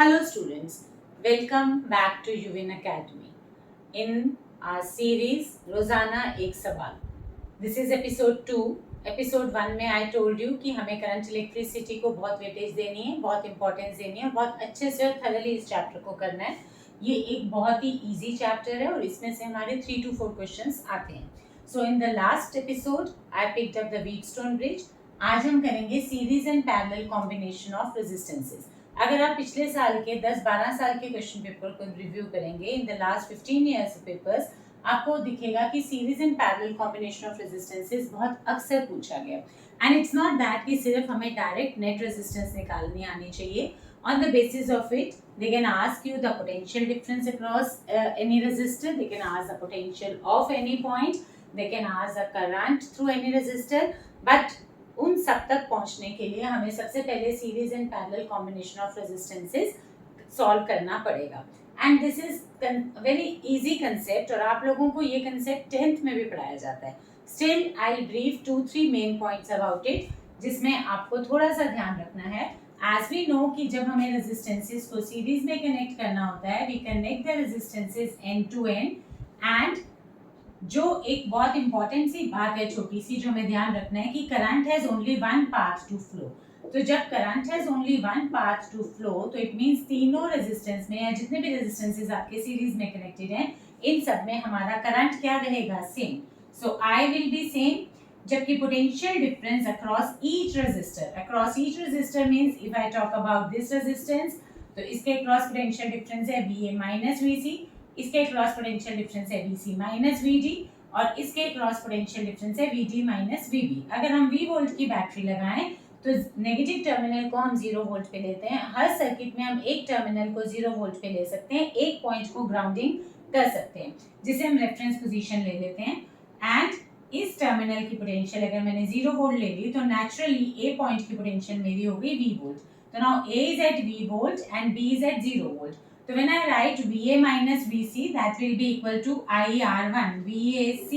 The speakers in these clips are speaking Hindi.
Hello students, welcome back to Uvin Academy. In our series रोजाना एक सवाल. This is episode 2. एपिसोड 1 में I told you कि हमें करंट इलेक्ट्रिसिटी को बहुत वेटेज देनी है, बहुत इंपॉर्टेंस देनी है और बहुत अच्छे से और थरली इस चैप्टर को करना है. ये एक बहुत ही इजी चैप्टर है और इसमें से हमारे 3 to 4 क्वेश्चंस आते हैं. So in the last episode I picked up the Wheatstone bridge. आज हम करेंगे series and parallel combination of resistances. अगर आप पिछले साल के 10-12 साल के क्वेश्चन पेपर को रिव्यू करेंगे इन द लास्ट 15 ईयर्स पेपर्स, आपको दिखेगा कि series and parallel combination of resistances बहुत अक्सर पूछा गया. एंड इट्स नॉट दैट कि सिर्फ हमें डायरेक्ट नेट रेजिस्टेंस निकालनी आनी चाहिए. On the basis of it, they can ask you the potential difference across any resistor. They can ask the potential of any point. They can ask the current through any resistor. But उन सब तक पहुंचने के लिए हमें सबसे पहले series and parallel combination of resistances solve करना पड़ेगा. And this is very easy concept और आप लोगों को ये कंसेप्ट 10th में भी पढ़ाया जाता है. Still I will brief 2-3 main points about it जिसमें आपको थोड़ा सा ध्यान रखना है. एज वी नो कि जब हमें रेजिस्टेंसेस को सीरीज में कनेक्ट करना होता है, we connect the resistances end to end. And जो एक बहुत इंपॉर्टेंट सी बात है छोटी सी जो हमें ध्यान रखना है कि current has only one path to flow. तो जब current has only one path to flow तो इट मींस तीनों रेजिस्टेंस में या जितने भी रेजिस्टेंसेस आपके सीरीज में कनेक्टेड हैं इन सब में हमारा करंट क्या रहेगा? Same. So I will be same. जबकि potential difference across each resistor means if I talk about this resistance तो इसके अक्रॉस पोटेंशियल डिफरेंस है VA माइनस VC, इसके क्रॉस पोटेंशियल डिफरेंस है VC माइनस VD और इसके क्रॉस पोटेंशियल डिफरेंस है VD माइनस VB. अगर हम V वोल्ट की बैटरी लगाएं तो नेगेटिव टर्मिनल को हम 0 वोल्ट पे लेते हैं. हर सर्किट में हम एक टर्मिनल को 0 वोल्ट पे ले सकते हैं, एक पॉइंट को ग्राउंडिंग कर सकते हैं जिसे हम रेफरेंस पोजीशन ले लेते हैं. एंड इस टर्मिनल की पोटेंशियल अगर मैंने 0 वोल्ट ले ली तो नेचुरली ए पॉइंट की पोटेंशियल मेरी होगी V वोल्ट. तो now A is at V volt and B is at 0 volt. So when I write VA minus VC, that will be equal to IR1. VAC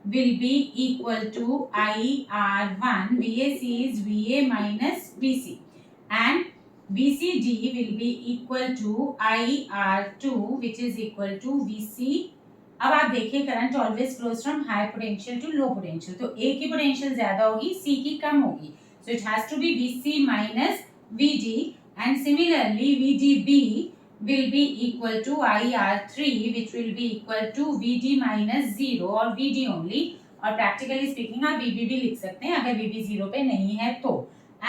will be equal to IR1. VAC is VA minus VC. And VCD will be equal to IR2 which is equal to VC. अब आप देखिए current always flows from high potential to low potential. तो A की पोटेंशियल ज्यादा होगी, C की कम होगी. So it has to be VC minus VD and similarly VDB will be equal to IR3 which will be equal to VD minus 0 और VD only. और practically speaking आप VB भी लिख सकते हैं अगर VB 0 पे नहीं है तो.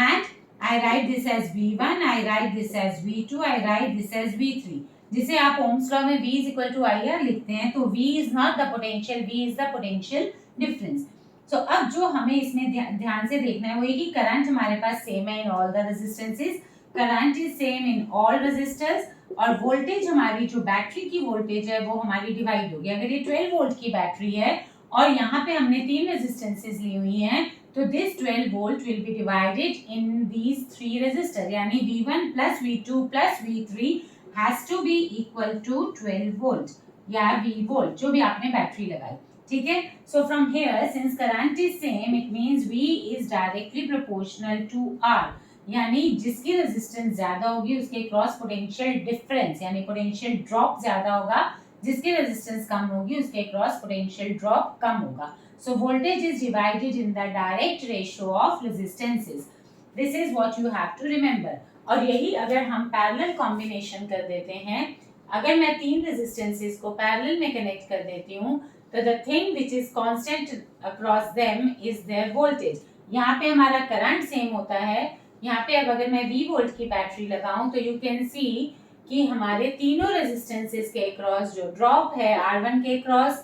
And I write this as V1, I write this as V2, I write this as V3. जिसे आप ओम्स लॉ में V is equal to IR लिखते हैं तो V is not the potential, V is the potential difference. So अब जो हमें इसमें ध्यान से देखना है वो ये कि करंट हमारे पास सेम है in all the resistances, current is same in all resistors और वोल्टेज हमारी जो बैटरी की वोल्टेज है वो हमारी डिवाइड होगी. अगर ये 12 वोल्ट की बैटरी है और यहाँ पे हमने 3 रेजिस्टेंसेस ली हुई हैं तो this 12 volt will be divided in these 3 resistor यानी V1 plus V2 plus V3 has to be equal to 12 volt या V वोल्ट जो भी आपने बैटरी लगाई. ठीक है. So from here since current is same it means V is directly proportional to R. यानी जिसकी रेजिस्टेंस ज्यादा होगी उसके क्रॉस पोटेंशियल डिफरेंस यानी पोटेंशियल ड्रॉप ज्यादा होगा, जिसकी रेजिस्टेंस कम होगी उसके क्रॉस पोटेंशियल ड्रॉप कम होगा. So voltage is divided in the direct ratio of resistances. This is what you have to remember. और यही अगर हम पैरेलल कॉम्बिनेशन कर देते हैं, अगर मैं 3 रेजिस्टेंसेस को पैरेलल में कनेक्ट कर देती हूँ तो the thing which is constant across them is their voltage. यहाँ पे हमारा करंट सेम होता है. यहाँ पे अब अगर मैं V वोल्ट की बैटरी लगाऊं तो यू कैन सी कि हमारे तीनों रेजिस्टेंसेस के क्रॉस जो ड्रॉप है R1 के क्रॉस,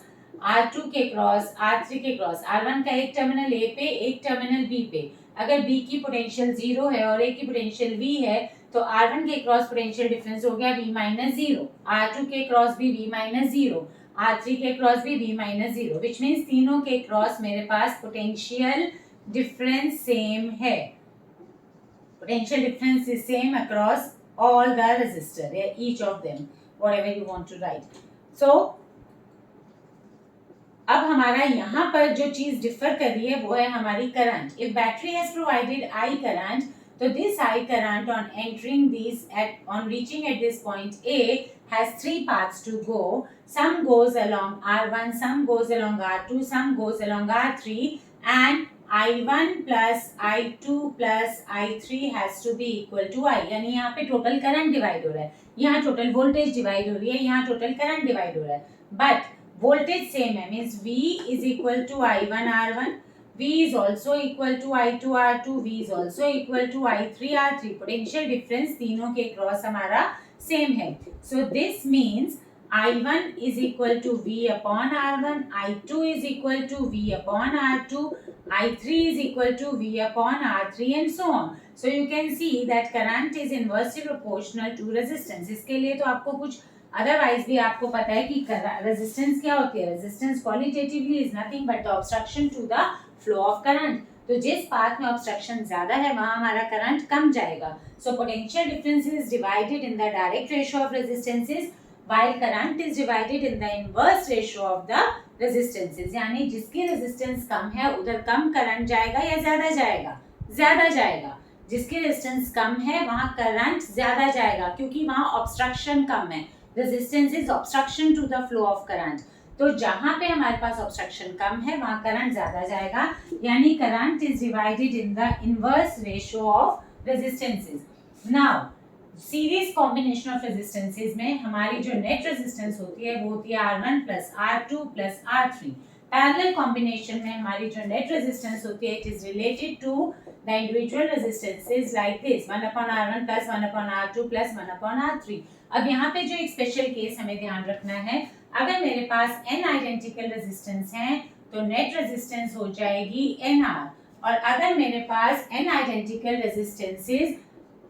R2 के क्रॉस, R3 के क्रॉस, R1 का एक टर्मिनल A पे एक टर्मिनल B पे. अगर B की पोटेंशियल 0 है और A की पोटेंशियल V है तो R1 के क्रॉस पोटेंशियल डिफरेंस हो गया V माइनस 0, R2 के क्रॉस भी V माइनस 0, R3 के क्रॉस भी V माइनस 0 विच मीन्स तीनों के क्रॉस मेरे पास पोटेंशियल डिफरेंस सेम है. Potential difference is same across all the resistor, each of them, whatever you want to write. So अब हमारा यहाँ पर जो चीज डिफर कर रही है वो है हमारी current. If battery has provided I current तो this I current on entering these on reaching at this point A has 3 paths to go. Some goes along R1, some goes along R2, some goes along R3, and I1 plus I2 plus I3 has to be equal to I. यानी यहाँ पे टोटल करंट डिवाइड हो रहा है, यहाँ टोटल वोल्टेज डिवाइड हो रही है, यहाँ टोटल करंट डिवाइड हो रहा है, बट वोल्टेज सेम है, means V is equal to I1 R1, V is also equal to I2 R2, V is also equal to I3 R3. Potential difference तीनों के क्रॉस हमारा सेम है. So this means I1 is equal to V upon R1, I2 is equal to V upon R2, I3 is equal to V upon R3 and so on. So you can see that current is inversely proportional to resistance. इसके लिए तो आपको कुछ अदरवाइज भी आपको पता है कि रेजिस्टेंस क्या होती है. Resistance qualitatively is nothing but the obstruction to the flow of current. तो जिस पाथ में ऑब्स्ट्रक्शन ज्यादा है वहां हमारा करंट कम जाएगा. So potential difference is divided in the direct ratio of resistances while current is divided in the inverse ratio of the resistances. यानी जिसकी रेजिस्टेंस कम है उधर कम करंट जाएगा या ज्यादा जाएगा? ज्यादा जाएगा. जिसकी रेजिस्टेंस कम है वहां करंट ज्यादा जाएगा क्योंकि वहां ऑब्स्ट्रक्शन कम है. Resistance is obstruction to the flow of current. तो जहां पे हमारे पास ऑब्स्ट्रक्शन कम है वहां करंट ज्यादा जाएगा. यानी current is divided in the inverse ratio of resistances. Now series combination of resistances में हमारी जो नेट रेजिस्टेंस होती है वो होती है R1 plus R2 plus R3. Parallel combination में हमारी जो नेट रेजिस्टेंस होती है it is related to the individual resistances like this 1 upon R1 plus 1 upon R2 plus 1 upon R3. अब यहाँ पे जो एक स्पेशल केस हमें ध्यान रखना है, अगर मेरे पास n आइडेंटिकल रेजिस्टेंस हैं तो नेट रेजिस्टेंस हो जाएगी NR. और अगर मेरे पास n आइडेंटिकल रेजिस्टेंसेस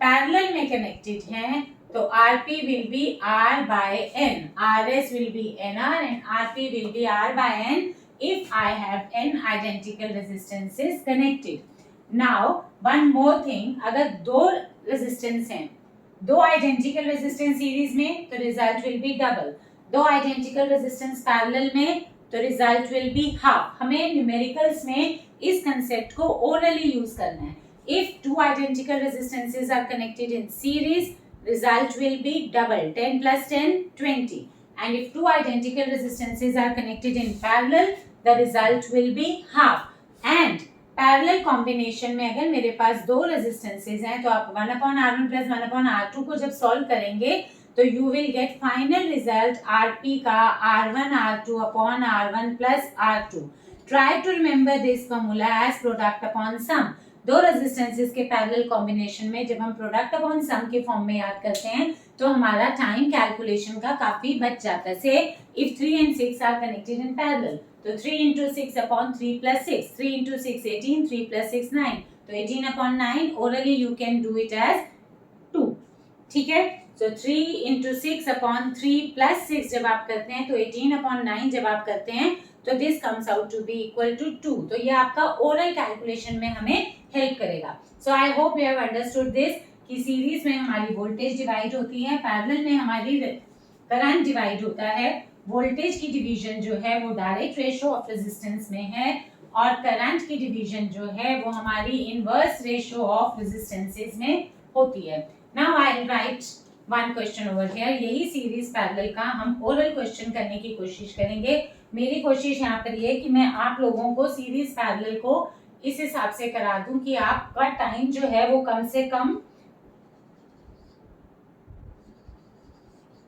पैरेलल में कनेक्टेड हैं तो Rp will be R by N, Rs will be NR and Rp will be R by N if I have n identical resistances connected. Now one more thing, अगर दो रेजिस्टेंस हैं, दो आइडेंटिकल रेजिस्टेंस सीरीज में तो रिजल्ट विल बी डबल. दो आइडेंटिकल रेजिस्टेंस पैरेलल में तो रिजल्ट विल बी हाफ. हमें न्यूमेरिकल्स में इस कंसेप्ट को ओरली यूज करना है. If two identical resistances are connected in series, result will be double. 10 plus 10, 20. And if two identical resistances are connected in parallel, the result will be half. And parallel combination में अगर मेरे पास दो resistances हैं तो आप 1 upon R1 plus 1 upon R2 को जब solve करेंगे तो you will get final result RP का R1 R2 upon R1 plus R2. Try to remember this formula as product upon sum. दो रेजिस्टेंसेस के पैरेलल कॉम्बिनेशन में जब हम प्रोडक्ट अपॉन सम के फॉर्म में याद करते हैं तो हमारा टाइम कैलकुलेशन का काफी बच जाता है. Say if 3 and 6 are connected in parallel तो 3 into 6 upon 3 plus 6, 3 into 6 18, 3 plus 6 9, तो 18 upon 9 orally you can do it as 2. ठीक है. So 3 into 6 upon 3 plus 6 जब आप करते हैं तो 18 upon 9 जब आप करते हैं तो this comes out to be equal to 2. तो ये आपका ओरल कैलकुलेशन में हमें हेल्प करेगा. So I hope you have understood this कि सीरीज में हमारी वोल्टेज डिवाइड होती है, पैरेलल में हमारी करंट डिवाइड होता है. वोल्टेज की डिवीजन जो है वो डायरेक्ट रेशियो ऑफ रेजिस्टेंस में है और करंट की डिवीजन जो है वो हमारी इनवर्स रेशियो ऑफ रेजिस्टेंसेस में होती है. Now I will write one question over here. यही सीरीज पैरेलल का हम ओरल क्वेश्चन करने की कोशिश करेंगे. मेरी कोशिश यहाँ पर ये कि मैं आप लोगों को सीरीज पैरेलल को इस हिसाब से करा दूं कि आपका टाइम जो है वो कम से कम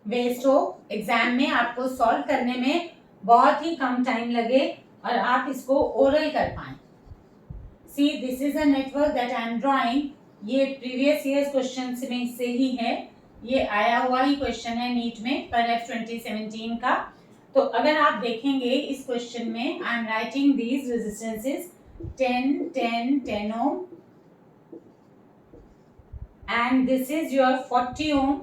वेस्ट हो. एग्जाम में आपको सॉल्व करने में बहुत ही कम टाइम लगे और आप इसको ओरल कर पाएं. See this is a network that I am drawing. ये प्रीवियस ईयर्स क्वेश्चन में से ही है, ये आया हुआ ही क्वेश्चन है नीट में परहैप्स 2017 का. तो अगर आप देखेंगे इस क्वेश्चन में I am writing these resistances 10 10 10 ohm and this is your 40 ohm.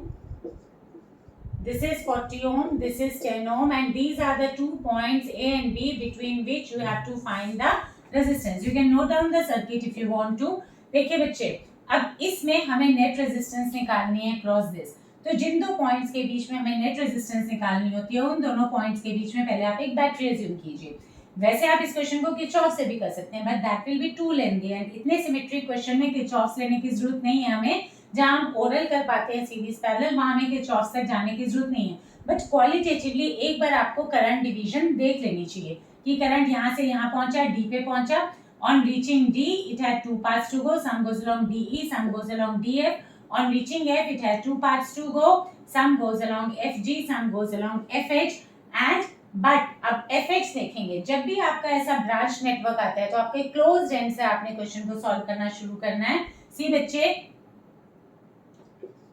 This is 40 ohm, this is 10 ohm and these are the 2 points A and B between which you have to find the resistance. You can note down the circuit if you want to. देखिए बच्चे, अब इसमें हमें नेट रेजिस्टेंस निकालनी है क्रॉस दिस. तो जिन दो पॉइंट्स के बीच में हमें नेट रेजिस्टेंस निकालनी होती है उन दोनों पॉइंट्स के बीच में पहले आप एक बैटरी अज्यूम कीजिए. वैसे आप इस क्वेश्चन को किरचॉफ से भी कर सकते हैं, but that will be too lengthy and इतने सिमेट्रिक क्वेश्चन में किरचॉफ लेने की जरूरत नहीं है हमें। जहां हम ओरल कर पाते हैं सीरीज पैरेलल, वहां हमें किरचॉफ तक जाने की जरूरत नहीं है। बट क्वालिटेटिवली एक बार आपको करंट डिवीजन देख लेनी चाहिए कि करंट यहाँ से यहाँ पहुंचा, डी पे पहुंचा। On reaching D, it had two paths to go. Some goes along DE, some goes along DF. On reaching F, it had two paths to go. Some goes along FG, some goes along FH. And but अब FH देखेंगे, जब भी आपका ऐसा ब्रांच नेटवर्क आता है तो आपके क्लोज एंड से आपने क्वेश्चन को सॉल्व करना शुरू करना है। सी बच्चे,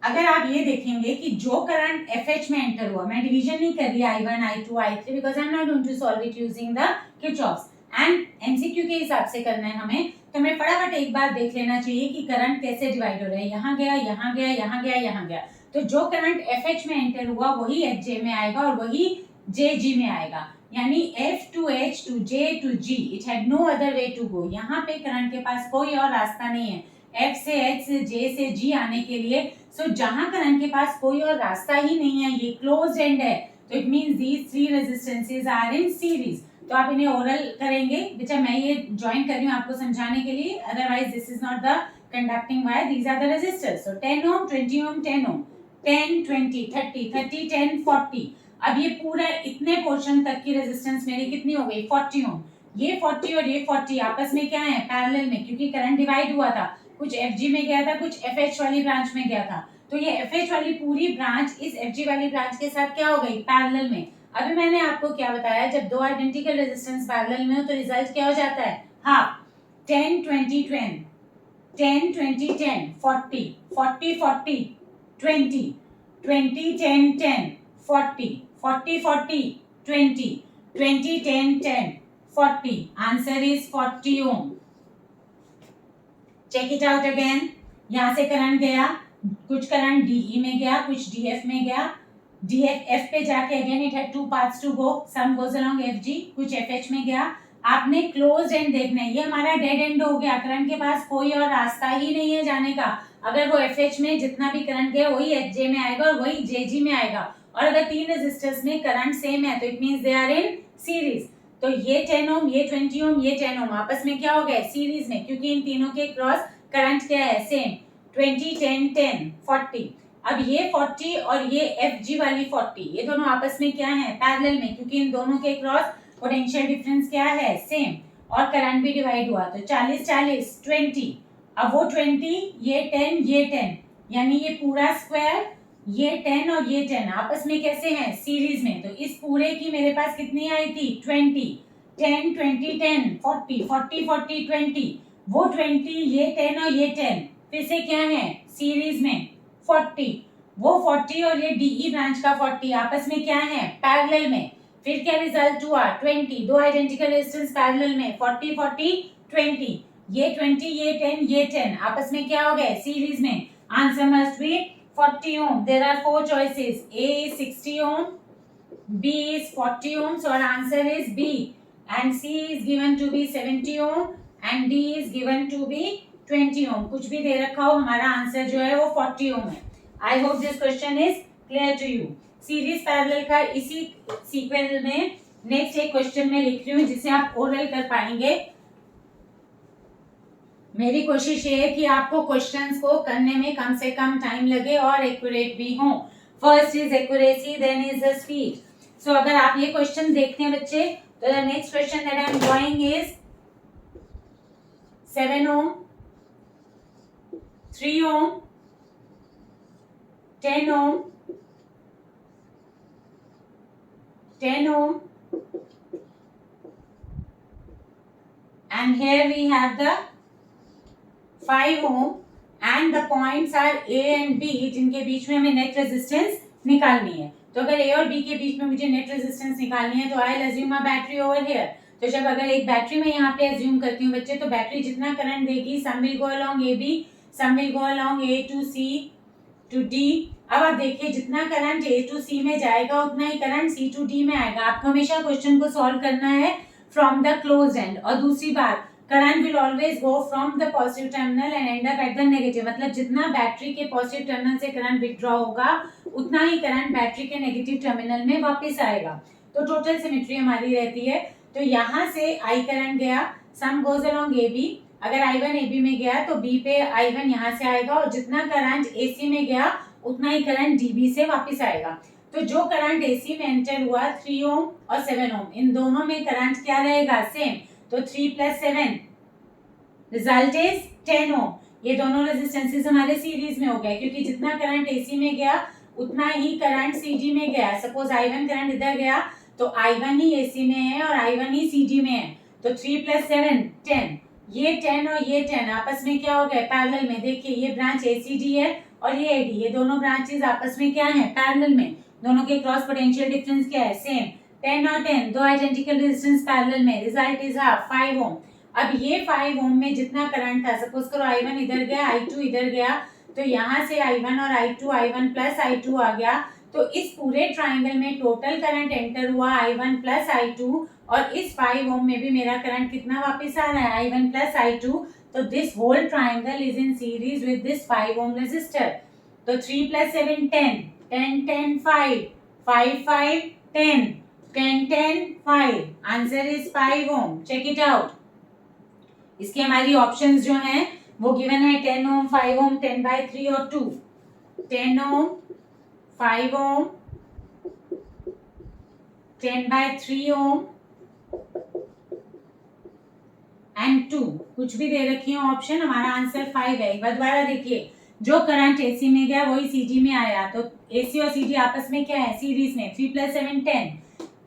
अगर आप ये देखेंगे कि जो करंट FH में एंटर हुआ, मैं डिवीजन नहीं कर रही I1, I2, I3 because I am not going to solve it using the Kirchhoff's and MCQ के हिसाब से करना है हमें, तो हमें फटाफट एक बार देख लेना चाहिए कि करंट कैसे डिवाइड हो रहा है। यहाँ गया, यहाँ गया, यहाँ गया, यहाँ गया, तो जो करंट FH में एंटर हुआ वही FJ में आएगा और वही JG में आएगा, यानी F to H to J to G, it had no other way to go। यहाँ पे करंट के पास कोई और रास्ता नहीं है F से H से J से G आने के लिए। सो जहाँ करंट के पास कोई और रास्ता ही नहीं है, ये क्लोज्ड एंड है, तो it means these three resistances are in series. तो आप इन्हें ओरल करेंगे, बेटा मैं ये ज्वाइन कर रही हूँ आपको समझाने के लिए, otherwise this is not the conducting wire, these are the resistors. So 10 ohm, 20 ohm, 10 ohm, 10, 20, 30, 30, 10, 40। अब ये पूरा इतने पोर्शन तक की रेजिस्टेंस मेरी कितनी हो गई, 40 ओम। ये 40 और ये 40 आपस में क्या है, पैरेलल में, क्योंकि करंट डिवाइड हुआ था, कुछ FG में गया था, कुछ FH वाली ब्रांच में गया था। तो ये FH वाली पूरी ब्रांच इस FG वाली ब्रांच के साथ क्या हो गई, पैरेलल में। अभी मैंने आपको क्या बताया, जब दो आइडेंटिकल रेजिस्टेंस पैरेलल में हो तो रिजल्ट क्या हो जाता है, half. 10 20 10, 10 20 10, 40 40 40, 20 20 10 10, 40 40 40, 20 20 10 10, 40। Answer is 40 ohm. Check it out again. यहाँ से करंट गया, कुछ करंट DE में गया, कुछ DF में गया, DF पे जाके again it had two paths to go, some goes along FG, कुछ FH में गया। आपने क्लोज एंड देखना है, ये हमारा डेड एंड हो गया, करंट के पास कोई और रास्ता ही नहीं है जाने का। अगर वो FH में जितना भी करंट गया वही HJ में आएगा और वही JG में आएगा, और अगर तीन रेजिस्टर्स में करंट सेम है तो it means they are in series. तो ये 10 ओम, ये 20 ओम, ये 10 ओम आपस में क्या हो गए, सीरीज में, क्योंकि इन तीनों के क्रॉस करंट क्या है, सेम। 20 10 10, 40। अब ये 40 और ये FG वाली 40, ये दोनों आपस में क्या है, पैरेलल में, क्योंकि इन दोनों के क्रॉस पोटेंशियल डिफरेंस क्या है, सेम, और करंट भी डिवाइड हुआ, तो 40 40 20। अब वो 20, ये 10, ये 10, यानी ये पूरा स्क्वायर, ये 10 और ये 10 आपस में कैसे हैं, सीरीज में। तो इस पूरे की मेरे पास कितनी आई थी, 20, 10 20 10, 40 40 40 20, वो 20, ये 10 और ये 10 फिर से क्या है, सीरीज में, 40, वो 40 और ये DE ब्रांच का 40 आपस में क्या है, पैरेलल में। फिर क्या रिजल्ट हुआ, 20, दो आइडेंटिकल रेजिस्टेंस पैरेलल में, 40 40 20, ये 20, ये 10, ये 10 आपस में क्या हो गए, सीरीज में। Answer must be 40 ohm. There are four choices, A is 60 ohm, B is 40 ohms और answer is B, and C is given to be 70 ohm and D is given to be 20 ohm। कुछ भी दे रखा हो, हमारा आंसर जो है वो 40 ohm है। I hope this question is clear to you. Series parallel का इसी सीक्वेंस में नेक्स्ट एक क्वेश्चन में लिख रही हूँ जिसे आप ओरल कर पाएंगे। मेरी कोशिश ये है कि आपको क्वेश्चंस को करने में कम से कम टाइम लगे और एक्यूरेट भी हो। First is accuracy, then is the speed. So अगर आप ये क्वेश्चन देखते हैं बच्चे, तो the next question that I am drawing is 7 ohm, 3 ohm, 10 ohm, 10 ohm, and here we have the 5 ohm and the points are A and B जिनके बीच में हमें नेट रेजिस्टेंस निकालनी है। तो अगर A और B के बीच में मुझे नेट रेजिस्टेंस निकालनी है तो I will assume a battery over here. तो जब अगर एक बैटरी में यहाँ पे अज्यूम करती हूँ बच्चे, तो बैटरी जितना करंट देगी, some will go along AB, some will go along A to C to D। अब आप देखिए जितना करंट A to C में जाएगा उतना ही करंट C to D में आएगा। आपको हमेशा क्वेश्चन को सॉल्व करना है फ्रॉम द क्लोज एंड। और दूसरी बात, current will always go from the positive terminal and and up at the negative. मतलब जितना बैटरी के पॉजिटिव टर्मिनल से करंट विथड्रॉ होगा उतना ही करंट बैटरी के नेगेटिव टर्मिनल में वापस आएगा। तो टोटल सिमेट्री हमारी रहती है। तो यहाँ से I करंट गया, सम गोज अलोंग AB, अगर I1 AB में गया तो B पे I1 यहाँ से आएगा और जितना करंट AC में गया उतना ही करंट DB से वापस आएगा। तो जो करंट AC में एंटर हुआ 3 ओम और 7 ओम, इन दोनों में करंट क्या रहेगा? सेम। तो 3 + 7 रिजल्ट इज 10 ओम। ये दोनों रेजिस्टेंसेस हमारे सीरीज में हो गए क्योंकि जितना करंट AC में गया उतना ही करंट CD में गया। सपोज I1 करंट इधर गया तो I1 ही AC में है और I1 ही CD में है। तो 3 + 7 10, ये 10 और ये 10 आपस में क्या हो गए? पैरेलल में। देखिए ये ब्रांच ACD है और ये AD, ये दोनों ब्रांचेस आपस में क्या है? पैरेलल में। दोनों के क्रॉस पोटेंशियल डिफरेंस क्या है? सेम। 10 और 10 दो आइडेंटिकल रेजिस्टेंस पैरेलल में, रिजल्ट इज हाफ 5 ओम। अब ये 5 ओम में जितना करंट था, सपोज करो I1 इधर गया, I2 इधर गया, तो यहाँ से I1 और I2, I1 + I2 आ गया। तो इस पूरे ट्राइंगल में टोटल करंट एंटर हुआ I1 + I2 और इस 5 ओम में भी मेरा करंट कितना वापस आ रहा है? I1 + I2। तो this whole triangle is in series with this 5 ohm resistor. तो 3 + 7 10, 10 10 5, 5 5 10, 10 10 5, answer is 5 ohm. Check it out. इसकी हमारी ऑप्शंस जो हैं वो गिवन है 10 ओम, 5 ओम, 10/3 और 2। 10 ओम, 5 ओम, 10/3 ओम एंड 2। कुछ भी दे रखी है ऑप्शन, हमारा आंसर 5 है। एक बार दोबारा देखिए, जो करंट AC में गया वही CD में आया, तो AC और CD आपस में क्या है? सीरीज में। 3 + 7 10,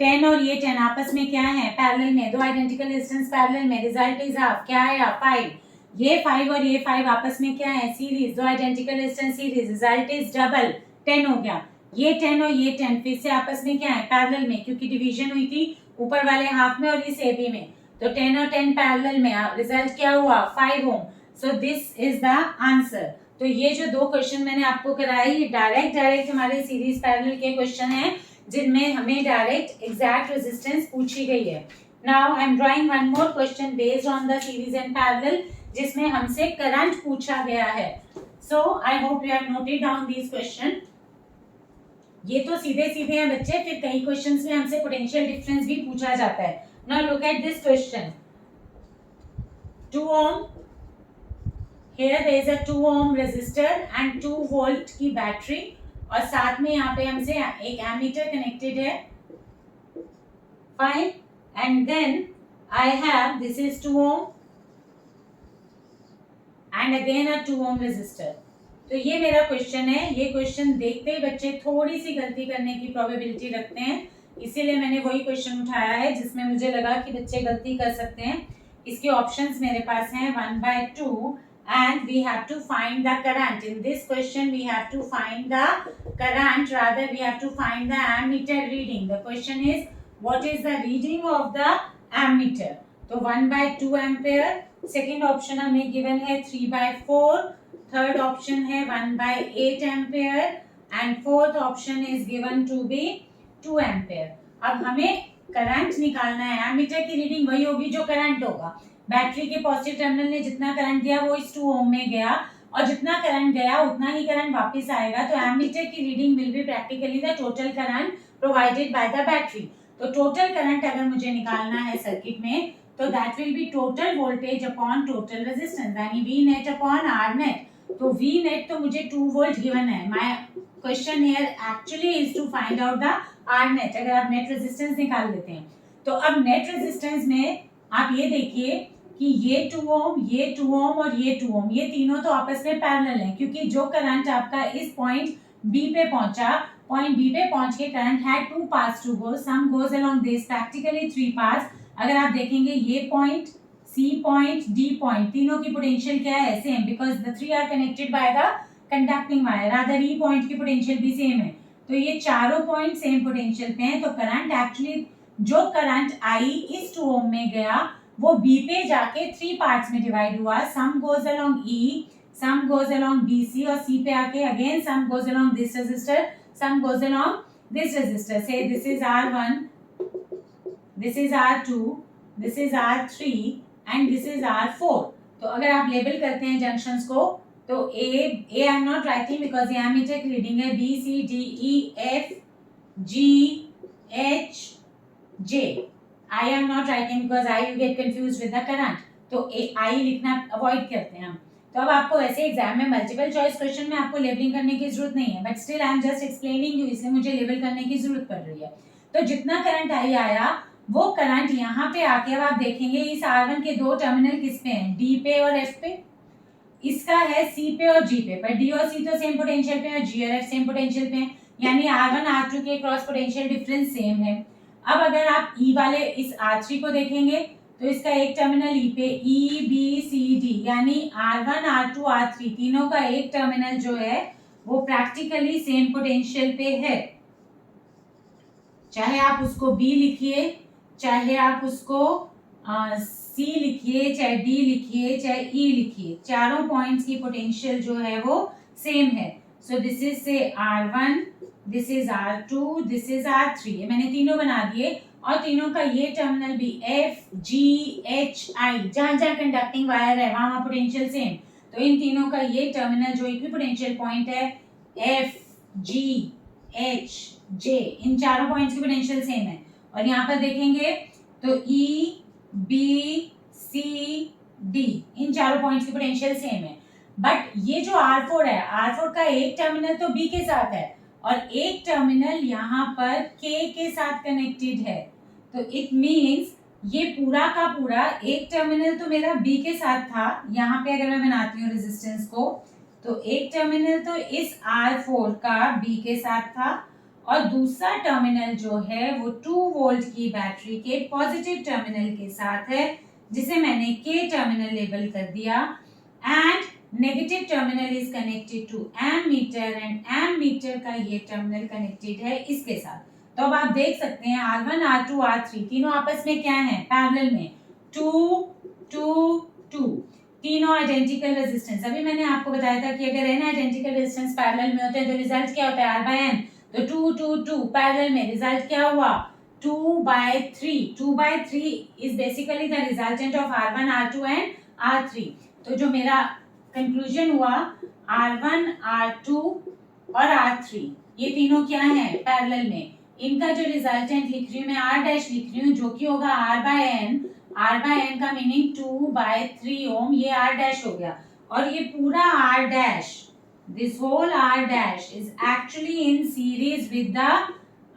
10 और ये 10 आपस में क्या है? पैरेलल में। दो आइडेंटिकल रेजिस्टेंस पैरेलल में, रिजल्ट इज हाफ। क्या आया? 5। ये 5 और ये 5 आपस में क्या है? सीरीज। दो identical resistance series, result is double, 10 हो गया। ये 10 और ये 10 फिर से आपस में क्या है? पैरेलल में, क्योंकि डिवीजन हुई थी ऊपर वाले हाफ में और इस AB में। तो 10 और 10 पैरेलल में, रिजल्ट क्या हुआ? 5 ohm. So this is the answer. तो ये जो दो क्वेश्चन मैंने आपको कराए, ये डायरेक्ट हमारे सीरीज पैरेलल के क्वेश्चन हैं जिनमें हमें डायरेक्ट एग्जैक्ट रेजिस्टेंस पूछी गई है। Now I am drawing one more question based on the series and parallel, जिसमें हमसे करंट पूछा गया है। So I hope you have noted down this question. ये तो सीधे सीधे हैं बच्चे, फिर कई क्वेश्चंस में हमसे पोटेंशियल डिफरेंस भी पूछा जाता है। Now look at this question. 2 ohm, here there is a 2 ohm resistor and 2 volt की बैटरी, और साथ में यहाँ पे हमसे एक एमीटर कनेक्टेड है। Fine, and then I have this is 2 ohm and again a 2 ohm resistor। तो ये मेरा क्वेश्चन है। ये क्वेश्चन देखते ही बच्चे थोड़ी सी गलती करने की प्रोबेबिलिटी रखते हैं, इसीलिए मैंने वही क्वेश्चन उठाया है जिसमें मुझे लगा कि बच्चे गलती कर सकते हैं। इसके ऑप्शंस मेरे पास हैं 1/2 and we have to find the current. In this question we have to find the current, rather we have to find the ammeter reading. The question is what is the reading of the ammeter? तो 1/2 ampere, second option हमें given है 3/4, third option है 1/8 ampere and fourth option is given to be 2 ampere। अब हमें करंट निकालना है। एमीटर की रीडिंग वही होगी जो करंट होगा। बैटरी के पॉजिटिव टर्मिनल ने जितना करंट दिया वो इस 2 ओम में गया, और जितना करंट गया उतना ही करंट वापस आएगा। तो एमीटर की reading will be practically the total current provided by the battery. तो टोटल करंट अगर मुझे निकालना है सर्किट में, तो that will be total voltage upon total resistance, यानी V net upon R net. तो V नेट तो मुझे 2 वोल्ट गिवन है। My question here actually is to find out the R net. अगर आप नेट रेजिस्टेंस निकाल लेते हैं, तो अब नेट रेजिस्टेंस में आप ये देखिए कि ये 2 ओम, ये 2 ओम और ये 2 ओम, ये तीनों तो आपस में पैरेलल हैं, क्योंकि जो करंट आपका इस पॉइंट B पे पहुंचा, पॉइंट B पे पहुंच के करंट है 2 paths to go, some goes along this, practically 3 paths. अगर आप देखेंगे ये point, C point, D point, तीनों की पोटेंशियल क्या है? Same, because the 3 are connected by the conducting wire, rather E point की पोटेंशियल भी सेम है। तो ये चारों पॉइंट सेम पोटेंशियल पे हैं। तो करंट एक्चुअली, जो करंट आई इस 2 ओम में गया वो B पे जाके 3 पार्ट्स में डिवाइड हुआ। Some goes along E, some goes along BC, और C पे आके again some goes along this resistor, some goes along this resistor. So this is R1, this is R2, this is R3 and this is R4। तो अगर आप लेबल करते हैं जंक्शंस को, तो A I am not writing because ये एमीटर की रीडिंग है, B C D E F G H J, I am not writing because I you get confuse with the current, तो आई लिखना अवॉइड करते हैं हम। तो अब आपको वैसे एग्जाम में मल्टीपल चॉइस क्वेश्चन में आपको लेबलिंग करने की जरूरत नहीं है, but still I am just explaining you, इसलिए मुझे लेबल करने की जरूरत पड़ रही है। तो जितना करंट आई आया वो करंट यहाँ पे आके अब आप देखेंगे इस R1 के दो टर्मिनल किस पे हैं, D पे और F पे। इसका है C पे और G पे, पर D और C तो सेम पोटेंशियल पे है, G और F सेम पोटेंशियल पे हैं, यानी R1 R2 के क्रॉस पोटेंशियल डिफरेंस सेम है। अब अगर आप E वाले इस R3 को देखेंगे तो इसका एक टर्मिनल E पे, E B C D यानी R1 R2 R3 तीनों का एक टर्मिनल जो है वो प्रैक्टिकली सेम पोटेंशियल पे है। चाहे आप उसको B लिखिए, चाहे आप उसको C लिखिए, चाहे D लिखिए, चाहे E लिखिए, चारों पॉइंट्स की पोटेंशियल जो है वो सेम है। सो दिस इज से R1, this is R2, this is R3, ये मैंने तीनों बना दिए, और तीनों का ये टर्मिनल भी F G H I, जहां जहां कंडक्टिंग वायर है वहां पोटेंशियल सेम। तो इन तीनों का ये टर्मिनल जो इक्विपोटेंशियल पॉइंट है F G H J, इन चारों पॉइंट्स की पोटेंशियल सेम है। और यहाँ पर देखेंगे तो E B C D, इन चारों पॉइंट्स की पोटेंशियल सेम है। बट ये जो R4 है, R4 का एक टर्मिनल तो B के साथ है और एक टर्मिनल यहाँ पर K के साथ कनेक्टेड है। तो इट मींस ये पूरा का पूरा एक टर्मिनल तो मेरा B के साथ था, यहाँ पे अगर मैं बनाती हूँ रेजिस्टेंस को तो एक टर्मिनल तो इस R4 का B के साथ था, और दूसरा टर्मिनल जो है वो 2 वोल्ट की बैटरी के पॉजिटिव टर्मिनल के साथ है, जिसे मैंने K टर्मिनल लेबल कर दिया। And negative terminal is connected to ammeter, and ammeter का ये टर्मिनल कनेक्टेड है इसके साथ। तो अब आप देख सकते हैं R1 R2 R3 तीनों आपस में क्या है, पैरेलल में 2 2 2, तीनों आइडेंटिकल रेजिस्टेंस। अभी मैंने आपको बताया था कि अगर n आइडेंटिकल रेजिस्टेंस पैरेलल में होते हैं तो रिजल्ट क्या होता है, R/n। तो 2 2 2 पैरेलल में रिजल्ट क्या हुआ, 2/3। 2/3 is basically the resultant of R1 R2 and R3। तो जो मेरा कंक्लूजन हुआ R1 R2 और R3 ये तीनों क्या है, पैरेलल में। इनका जो रिजल्टेंट लिख रही हूँ मैं R डैश लिख रही हूँ, जो कि होगा R/n। R/n का मीनिंग 2/3 ओम, ये R डैश हो गया। और ये पूरा R dash, this whole R dash is actually in series with the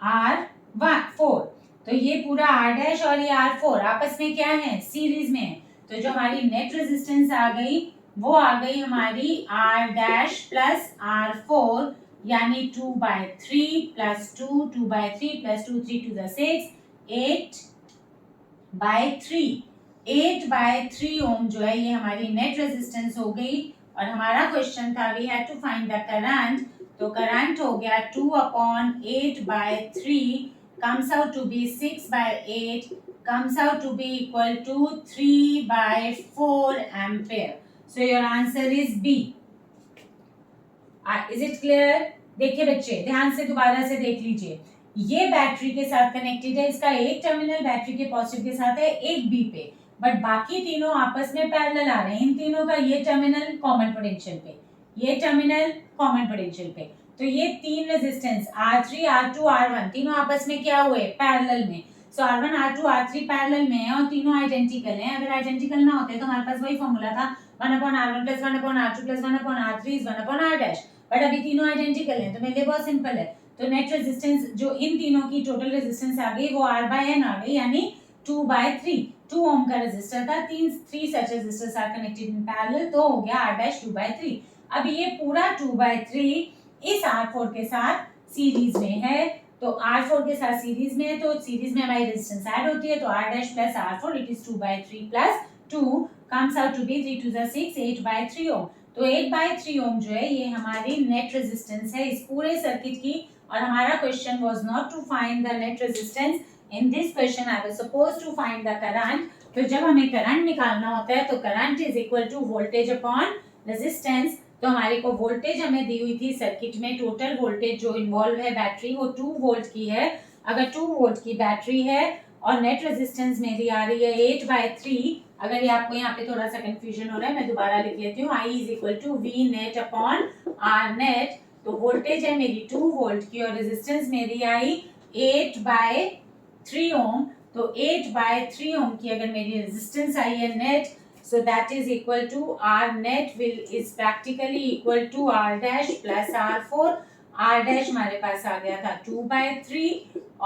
R4। तो ये पूरा R dash और ये R4 आपस में क्या है, सीरीज में है। तो जो हमारी नेट रेजिस्टेंस आ गई वो आ गई हमारी R dash प्लस R4, यानी 2/3 प्लस 2, 2/3 प्लस 2, 3 to the 6, 8/3। 8/3 ओम जो है ये हमारी नेट रेजिस्टेंस हो गई। और हमारा क्वेश्चन था we had to find the current, तो करंट हो गया 2/8/3 comes out to be 6/8 comes out to be equal to 3/4 ampere. So your answer is B. Is it clear? देखिए बच्चे ध्यान से दोबारा से देख लीजिए, ये बैटरी के साथ कनेक्टेड है, इसका एक टर्मिनल बैटरी के पॉजिटिव के साथ है, एक बी पे, बट बाकी तीनों आपस में पैरेलल आ रहे हैं। इन तीनों का ये टर्मिनल कॉमन पोटेंशियल पे, ये टर्मिनल कॉमन पोटेंशियल पे। तो ये तीन रेजिस्टेंस R3 R2 R1 तीनों आपस में क्या हुए, पैरेलल में। सो R1 R2 R3 पैरेलल में है और तीनों आइडेंटिकल हैं। अगर आइडेंटिकल ना होते तो हमारे पास वही फॉर्मूला था 1/R1 + 1/R2 + 1/R3 is 1/R', but अभी तीनों आइडेंटिकल हैं तो मेरे लिए बहुत सिंपल है। तो नेट रेजिस्टेंस जो इन तीनों की टोटल रेजिस्टेंस आ गई वो R/n आ गई, यानी 2/3। 2 ओम का रेजिस्टर था, 3 such resistors are connected in parallel, तो हो गया R' 2/3। अब ये पूरा 2/3 इस R4 के साथ सीरीज में है, तो R4 के साथ सीरीज में है तो सीरीज में हमारी रेजिस्टेंस ऐड होती है, तो R' plus R4 it is 2/3 plus 2 comes out to be 3 to the 6 8/3 ओम। तो 8/3 ओम जो है ये हमारी नेट रेजिस्टेंस है इस पूरे सर्किट की। और हमारा question was not to find the net resistance, in this question I was supposed to find the current. तो जब हमें करंट निकालना होता है तो current is equal to voltage upon resistance. तो हमारे को वोल्टेज हमें दी हुई थी सर्किट में, टोटल वोल्टेज जो इन्वॉल्व है बैटरी वो 2 वोल्ट की है। अगर 2 वोल्ट की बैटरी है और नेट रेजिस्टेंस मेरी आ रही है 8/3, अगर ये आपको यहाँ पे थोड़ा सा कंफ्यूजन हो रहा है मैं दोबारा लिख लेती हूँ, I is equal to V net upon R net. तो वोल्टेज है मेरी 2 वोल्ट की और रेजिस्टेंस मेरी आई 8/3 ओम। तो 8/3 ओम की अगर मेरी रेजिस्टेंस आई है net, so that is equal to R net is practically equal to R dash plus R4. R dash हमारे पास आ गया था 2/3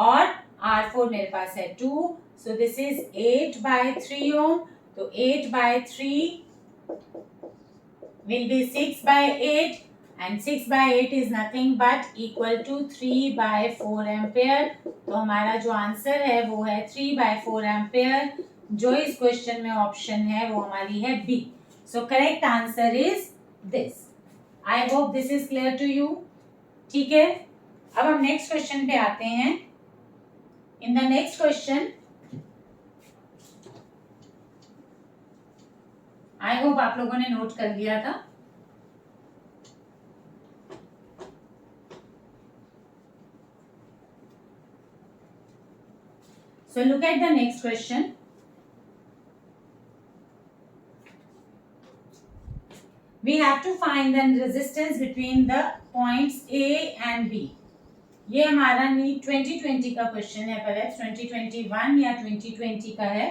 और R4 मेरे पास है 2, so this is 8/3 ohm. तो 8/3 will be 6/8 and 6/8 is nothing but equal to 3/4 ampere. तो हमारा जो आंसर है वो है 3/4 एम्पेयर, जो इस क्वेश्चन में ऑप्शन है वो हमारी है B. So correct answer is this. I hope this is clear to you. ठीक है, अब हम नेक्स्ट क्वेश्चन पे आते हैं. In the next question I hope आप लोगों ने नोट कर लिया था. So look at the next question. We have to find the resistance between the points A and B. ये हमारा नीट 2020 का क्वेश्चन है, पर 2021 या 2020 का है,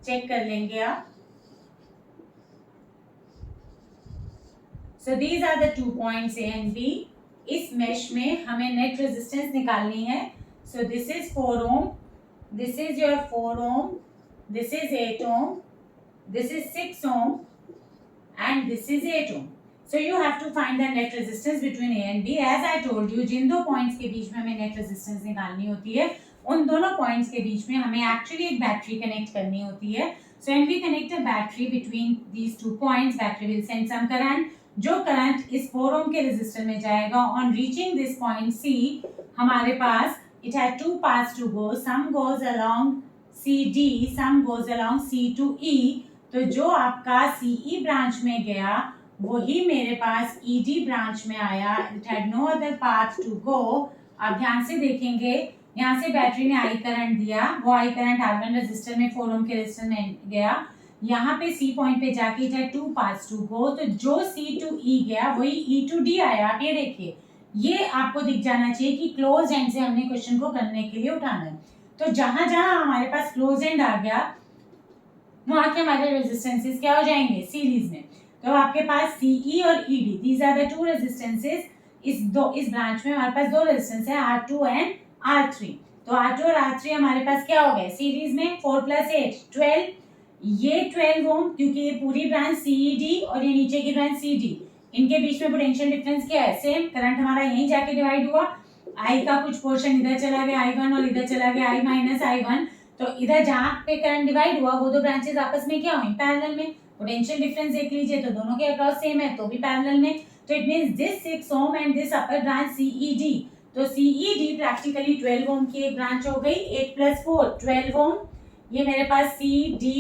चेक कर लेंगे आप. So these are the 2 points A and B. इस मेश में हमें नेट रेजिस्टेंस निकालनी है. So this is 4 ohm. This is your 4 ohm, this is 8 ohm, this is 6 ohm and this is 8 ohm. So you have to find the net resistance between A and B. As I told you, जिन दो पॉइंट्स के बीच में हमें नेट रेजिस्टेंस निकालनी होती है, उन दोनों पॉइंट्स के बीच में हमें एक्चुअली एक बैटरी कनेक्ट करनी होती है. So when we connect a battery between these 2 points, battery will send some current. जो करंट इस 4 ohm के रेजिस्टर में जाएगा, on reaching this point C, हमारे पास it had 2 paths to go. Some goes along CD, some goes along C to E. तो जो आपका CE ब्रांच में गया वही मेरे पास ED ब्रांच में आया. It had no other path to go. आप ध्यान से देखेंगे, यहाँ से बैटरी ने I करंट दिया, वो I करंट R1 रेजिस्टर में 4 ohm के रेजिस्टर में गया. यहाँ पे C पॉइंट पे जाके it had 2 paths to go. तो जो C to E गया वही E to D आया. आप ये देखिए, ये आपको दिख जाना चाहिए कि क्लोज एंड से हमने क्वेश्चन को करने के लिए उठाना है. तो जहां जहां हमारे पास क्लोज एंड आ गया वहां के हमारे रेजिस्टेंसेस क्या हो जाएंगे, सीरीज में. तो आपके पास सीई और ED, these are the 2 resistances. इस ब्रांच में हमारे पास 2 रेजिस्टेंस है, R2 एंड R3. तो R2 और R3 हमारे पास क्या हो गए सीरीज में, 4 + 8 12. ये 12 ओम, क्योंकि ये पूरी ब्रांच सीईडी और ये नीचे की ब्रांच सीडी, इनके बीच में पोटेंशियल डिफरेंस क्या है, सेम. करंट हमारा यहीं जाके डिवाइड हुआ, आई का कुछ पोर्शन इधर चला गया I1 और इधर चला गया I - I1. तो इधर जहाँ पे करंट डिवाइड हुआ वो दो ब्रांचेस आपस में क्या हुई, पैरेलल में. पोटेंशियल डिफरेंस देख लीजिए, तो दोनों के अक्रॉस सेम है, तो भी पैरेलल में. तो it means this 6 ohm and this upper branch CED. तो CED प्रैक्टिकली 12 ohm की एक ब्रांच हो गई. 8 + 4 12 ohm. ये मेरे पास CD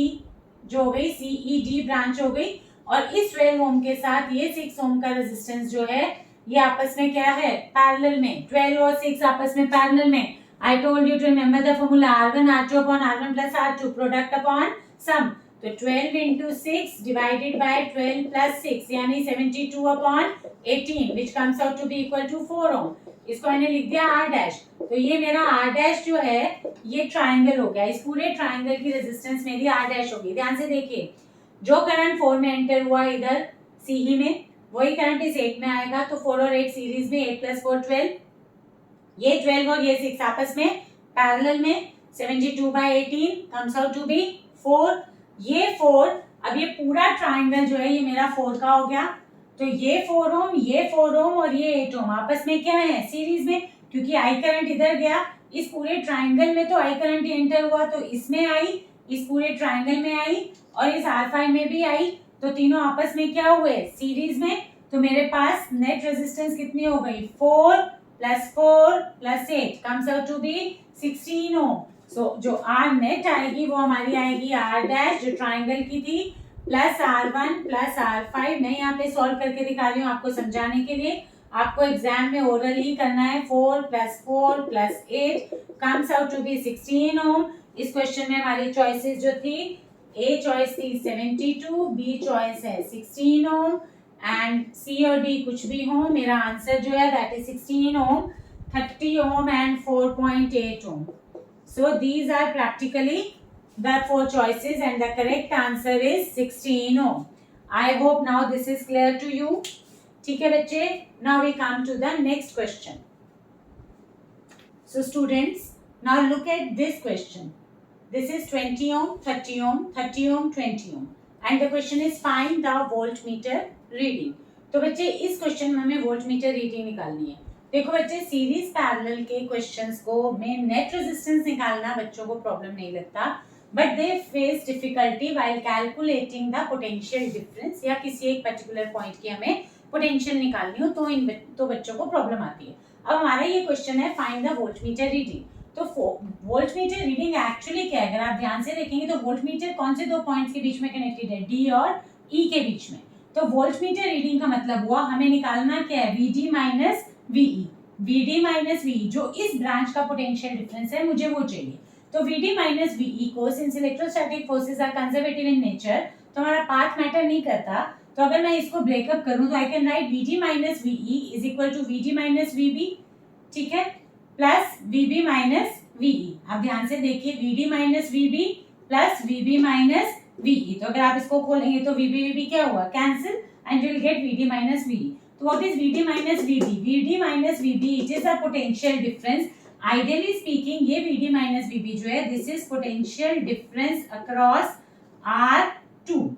जो हो गई CED ब्रांच हो गई. और इस 12 ohm के साथ ये 6 ohm का रेजिस्टेंस जो है ये आपस में क्या है, पैरेलल में. 12 और 6 आपस में पैरेलल में. I told you to remember the formula R1 R2 upon R1 plus R2 product upon sum. तो 12 into 6 divided by 12 plus 6 यानी 72 upon 18 which comes out to be equal to 4 ohm. इसको मैंने लिख दिया R डैश. तो ये मेरा R डैश जो है ये ट्राइंगल हो गया. इस पूरे ट्राइंगल की रेजिस्टेंस मेरी R डैश होगी. ध्यान से देखिए, जो करंट 4 में एंटर हुआ इधर CE में, वही करंट इस 8 में आएगा. तो 4 और 8 सीरीज में, 8 + 4 12. ये 12 और ये 6 आपस में पैरेलल में. 72/18 comes out to be 4. ये 4, अब ये पूरा ट्राइंगल जो है ये मेरा 4 का हो गया. तो ये 4 ohm, ये 4 ohm और ये 8 ohm आपस में क्या है, सीरीज में. क्योंकि I करंट इधर गया, इस पूरे ट्राइंगल में तो I करंट एंटर हुआ, तो इसमें आई, इस पूरे ट्राइंगल में आई और इस R5 में भी आई. तो तीनों आपस में क्या हुए, सीरीज में. तो मेरे पास नेट रेजिस्टेंस कितनी हो गई, 4 + 4 + 8 comes out to be 16 ohm. सो जो R नेट आएगी वो हमारी आएगी R डैश जो ट्राइंगल की थी प्लस R1 प्लस R5. मैं यहाँ पे सॉल्व करके दिखा रही हूँ आपको समझाने के लिए. आपको एग्जाम में ओरल ही करना है. 4 + 4 + 8 comes out to be 16 ohm. इस क्वेश्चन में हमारी चॉइसेस जो थी, A चॉइस थी 72, B चॉइस है 16 ohm एंड C और D कुछ भी हो. मेरा आंसर जो है that is 16 ohm, 30 ohm and 4.8 ohm. So these are practically the 4 choices and the correct answer is 16 ohm. I hope now this is clear to you. ठीक है बच्चे, now we come to the next question. So students, now look at this question. This is 20 ohm, 30 ohm, 30 ohm, 20 ohm and the question is find the voltmeter reading. तो बच्चे इस क्वेश्चन में हमें वोल्टमीटर रीडिंग निकालनी है. देखो बच्चे, सीरीज पैरेलल के क्वेश्चंस को में नेट रेजिस्टेंस निकालना बच्चों को प्रॉब्लम नहीं लगता, but they face difficulty while calculating the potential difference, या किसी एक पर्टिकुलर पॉइंट की हमें पोटेंशियल निकालनी हो तो बच्चों को प्रॉब्लम आती है. अब हमारा ये क्वेश्चन है फाइंड द वोल्टमीटर रीडिंग. तो वोल्टमीटर रीडिंग एक्चुअली क्या है, अगर आप ध्यान से देखेंगे तो वोल्टमीटर कौन से दो पॉइंट्स के बीच में कनेक्टेड है, डी और ई के बीच में. तो वोल्टमीटर रीडिंग का मतलब हुआ हमें निकालना क्या है, VD minus VE. VD minus VE जो इस ब्रांच का पोटेंशियल डिफरेंस है मुझे वो चाहिए. तो वीडी माइनस वीई को, since electrostatic forces are conservative in nature, तो हमारा पाथ मैटर नहीं करता. तो अगर मैं इसको ब्रेकअप करूं तो I can write V D minus V E is equal to V D minus V B, ठीक है, प्लस वीबी माइनस वीई. अब ध्यान से देखिए, वीडी माइनस वीबी प्लस वीबी माइनस वीई. तो अगर आप इसको खोलेंगे तो वीबी वीबी क्या हुआ, cancel, and you will get V D minus V E. तो what is V D minus V B? V D minus V B it is a potential difference. Ideally speaking ये वीडी माइनस वीबी जो है this is potential difference across R2,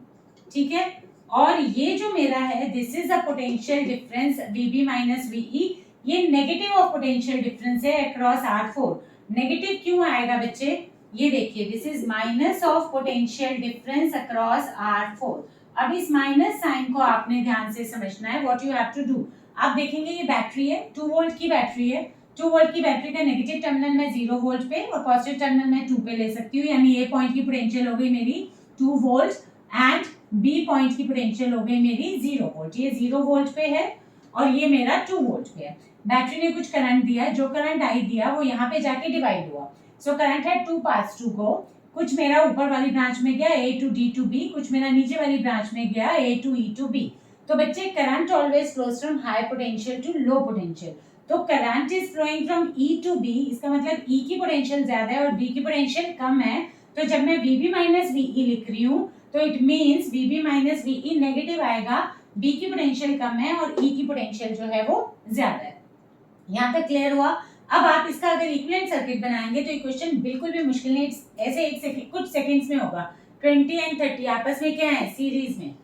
ठीक है. और ये जो मेरा है this is a potential difference V B minus V E, ये नेगेटिव ऑफ पोटेंशियल डिफरेंस है अक्रॉस R4. नेगेटिव क्यों आएगा बच्चे, ये देखिए, this is minus of potential difference across R4. अब इस माइनस साइन को आपने ध्यान से समझना है. What you have to do, आप देखेंगे ये बैटरी है, 2 वोल्ट की बैटरी है. 2 वोल्ट की बैटरी का नेगेटिव टर्मिनल मैं 0 वोल्ट पे और पॉजिटिव टर्मिनल मैं 2 पे ले सकती हूँ. यानी ए पॉइंट की पोटेंशियल हो गई मेरी 2 वोल्ट एंड बी पॉइंट की पोटेंशियल हो गई मेरी 0 वोल्ट. ये 0 वोल्ट पे है और ये मेरा 2 वोल्ट पे है. बैटरी ने कुछ करंट दिया, जो करंट आई दिया वो यहाँ पे जाके डिवाइड हुआ. सो करंट है 2 पाथ्स टू गो. कुछ मेरा ऊपर वाली ब्रांच में गया A to D to B, कुछ मेरा नीचे वाली ब्रांच में गया A to E to B. तो बच्चे current always flows from high potential to low potential. तो current is flowing from E to B, इसका मतलब E की पोटेंशियल ज्यादा है और B की पोटेंशियल कम है. तो जब मैं VB माइनस VE लिख रही हूँ तो it means VB minus VE negative आएगा, B की पोटेंशियल कम है और E की पोटेंशियल जो है वो ज्यादा है. यहाँ तक क्लियर हुआ. अब आप इसका अगर इक्विवेलेंट सर्किट बनाएंगे तो इक्वेशन बिल्कुल भी मुश्किल नहीं, ऐसे एक सेकंड कुछ सेकंड्स में होगा. 20 एंड 30 आपस में क्या है, सीरीज में.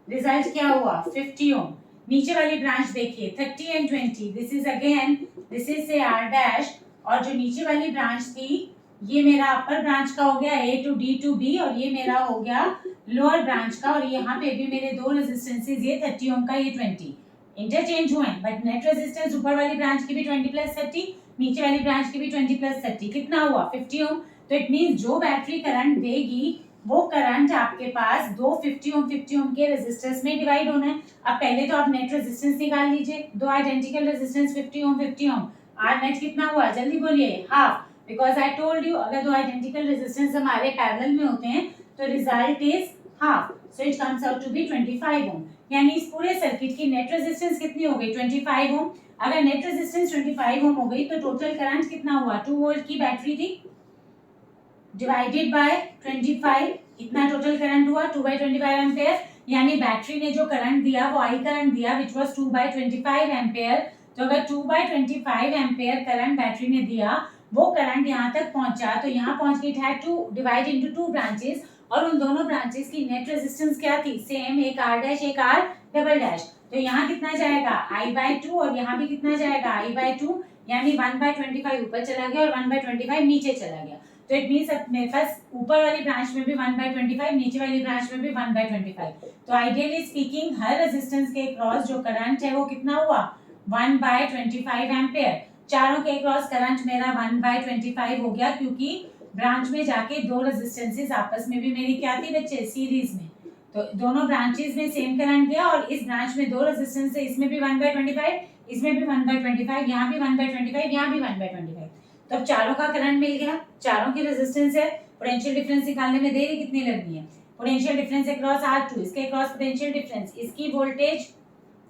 रिजल्ट क्या हुआ, 50 ओम. नीचे वाली ब्रांच देखिए 30 and 20, this is again this is से R डैश, और जो नीचे वाली ब्रांच थी ये मेरा अपर ब्रांच का हो गया A to D to B और ये मेरा हो गया लोअर ब्रांच का. और यहाँ पे भी मेरे दो रेजिस्टेंसेस, ये 30 ओम का, ये 20 इंटरचेंज हुए, बट नेट रेजिस्टेंस ऊपर वाली ब्रांच की भी 20 प्लस 30, नीचे वाली ब्रांच की भी 20 प्लस 30, कितना हुआ 50 ओम. तो इट मींस जो बैटरी करंट देगी वो करंट आपके पास दो 50 ओम के रेजिस्टेंस में डिवाइड होना है. अब पहले तो आप नेट रेजिस्टेंस निकाल लीजिए, दो identical resistance 50 ohm. R net कितना हुआ, जल्दी बोलिए, half. Because I told you अगर दो आइडेंटिकल रेजिस्टेंस हमारे पैरेलल में होते हैं तो result is half. So it comes out to be 25 ohm. यानी इस पूरे सर्किट की नेट रेजिस्टेंस कितनी हो गई, 25 ओम. अगर नेट रेजिस्टेंस 25 ओम हो गई तो टोटल करंट कितना हुआ, 2 वोल्ट की बैटरी थी डिवाइडेड बाय 25, इतना टोटल करंट हुआ 2/25 एम्पेयर. यानी बैटरी ने जो करंट दिया वो आई करंट दिया विच वाज 2/25 एम्पेयर. तो अगर 2/25 एम्पेयर करंट बैटरी ने दिया, वो करंट यहाँ तक पहुंचा, तो यहाँ पहुंच के it had to divide into 2 branches, और उन दोनों ब्रांचेस की नेट रेजिस्टेंस क्या थी, सेम, एक R डैश एक R डबल डैश. तो यहाँ कितना जाएगा I/2 और यहाँ भी कितना जाएगा I/2, यानी 1/25 ऊपर चला गया और 1/25 नीचे चला गया. तो इट मींस मेरे पास ऊपर वाली ब्रांच में भी 1/25, नीचे वाली ब्रांच में भी 1/25. तो आइडियली स्पीकिंग हर रेजिस्टेंस के क्रॉस जो करंट है वो कितना हुआ, 1/25 एम्पेयर. चारों के क्रॉस करंट मेरा 1/25 हो गया, क्योंकि ब्रांच में जाके दो रेजिस्टेंसेस आपस में भी मेरी क्या थी बच्चे, सीरीज में. तो दोनों ब्रांचेस में सेम करंट गया और इस ब्रांच में दो रेजिस्टेंस है, इसमें भी 1/25, इसमें भी 1/25, यहाँ भी 1/25, यहाँ भी 1/25. तो अब चारों का करंट मिल गया, चारों की रेजिस्टेंस है. पोटेंशियल डिफरेंस निकालने में देरी कितनी लगनी है, पोटेंशियल डिफरेंस अक्रॉस R2, इसके अक्रॉस पोटेंशियल डिफरेंस, इसकी वोल्टेज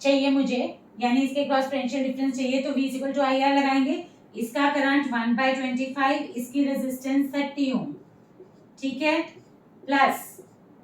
चाहिए मुझे, यानी इसके क्रॉस पोटेंशियल डिफरेंस चाहिए, तो V = IR लगाएंगे. इसका करंट 1/25, इसकी रेजिस्टेंस 30 ओम, ठीक है, प्लस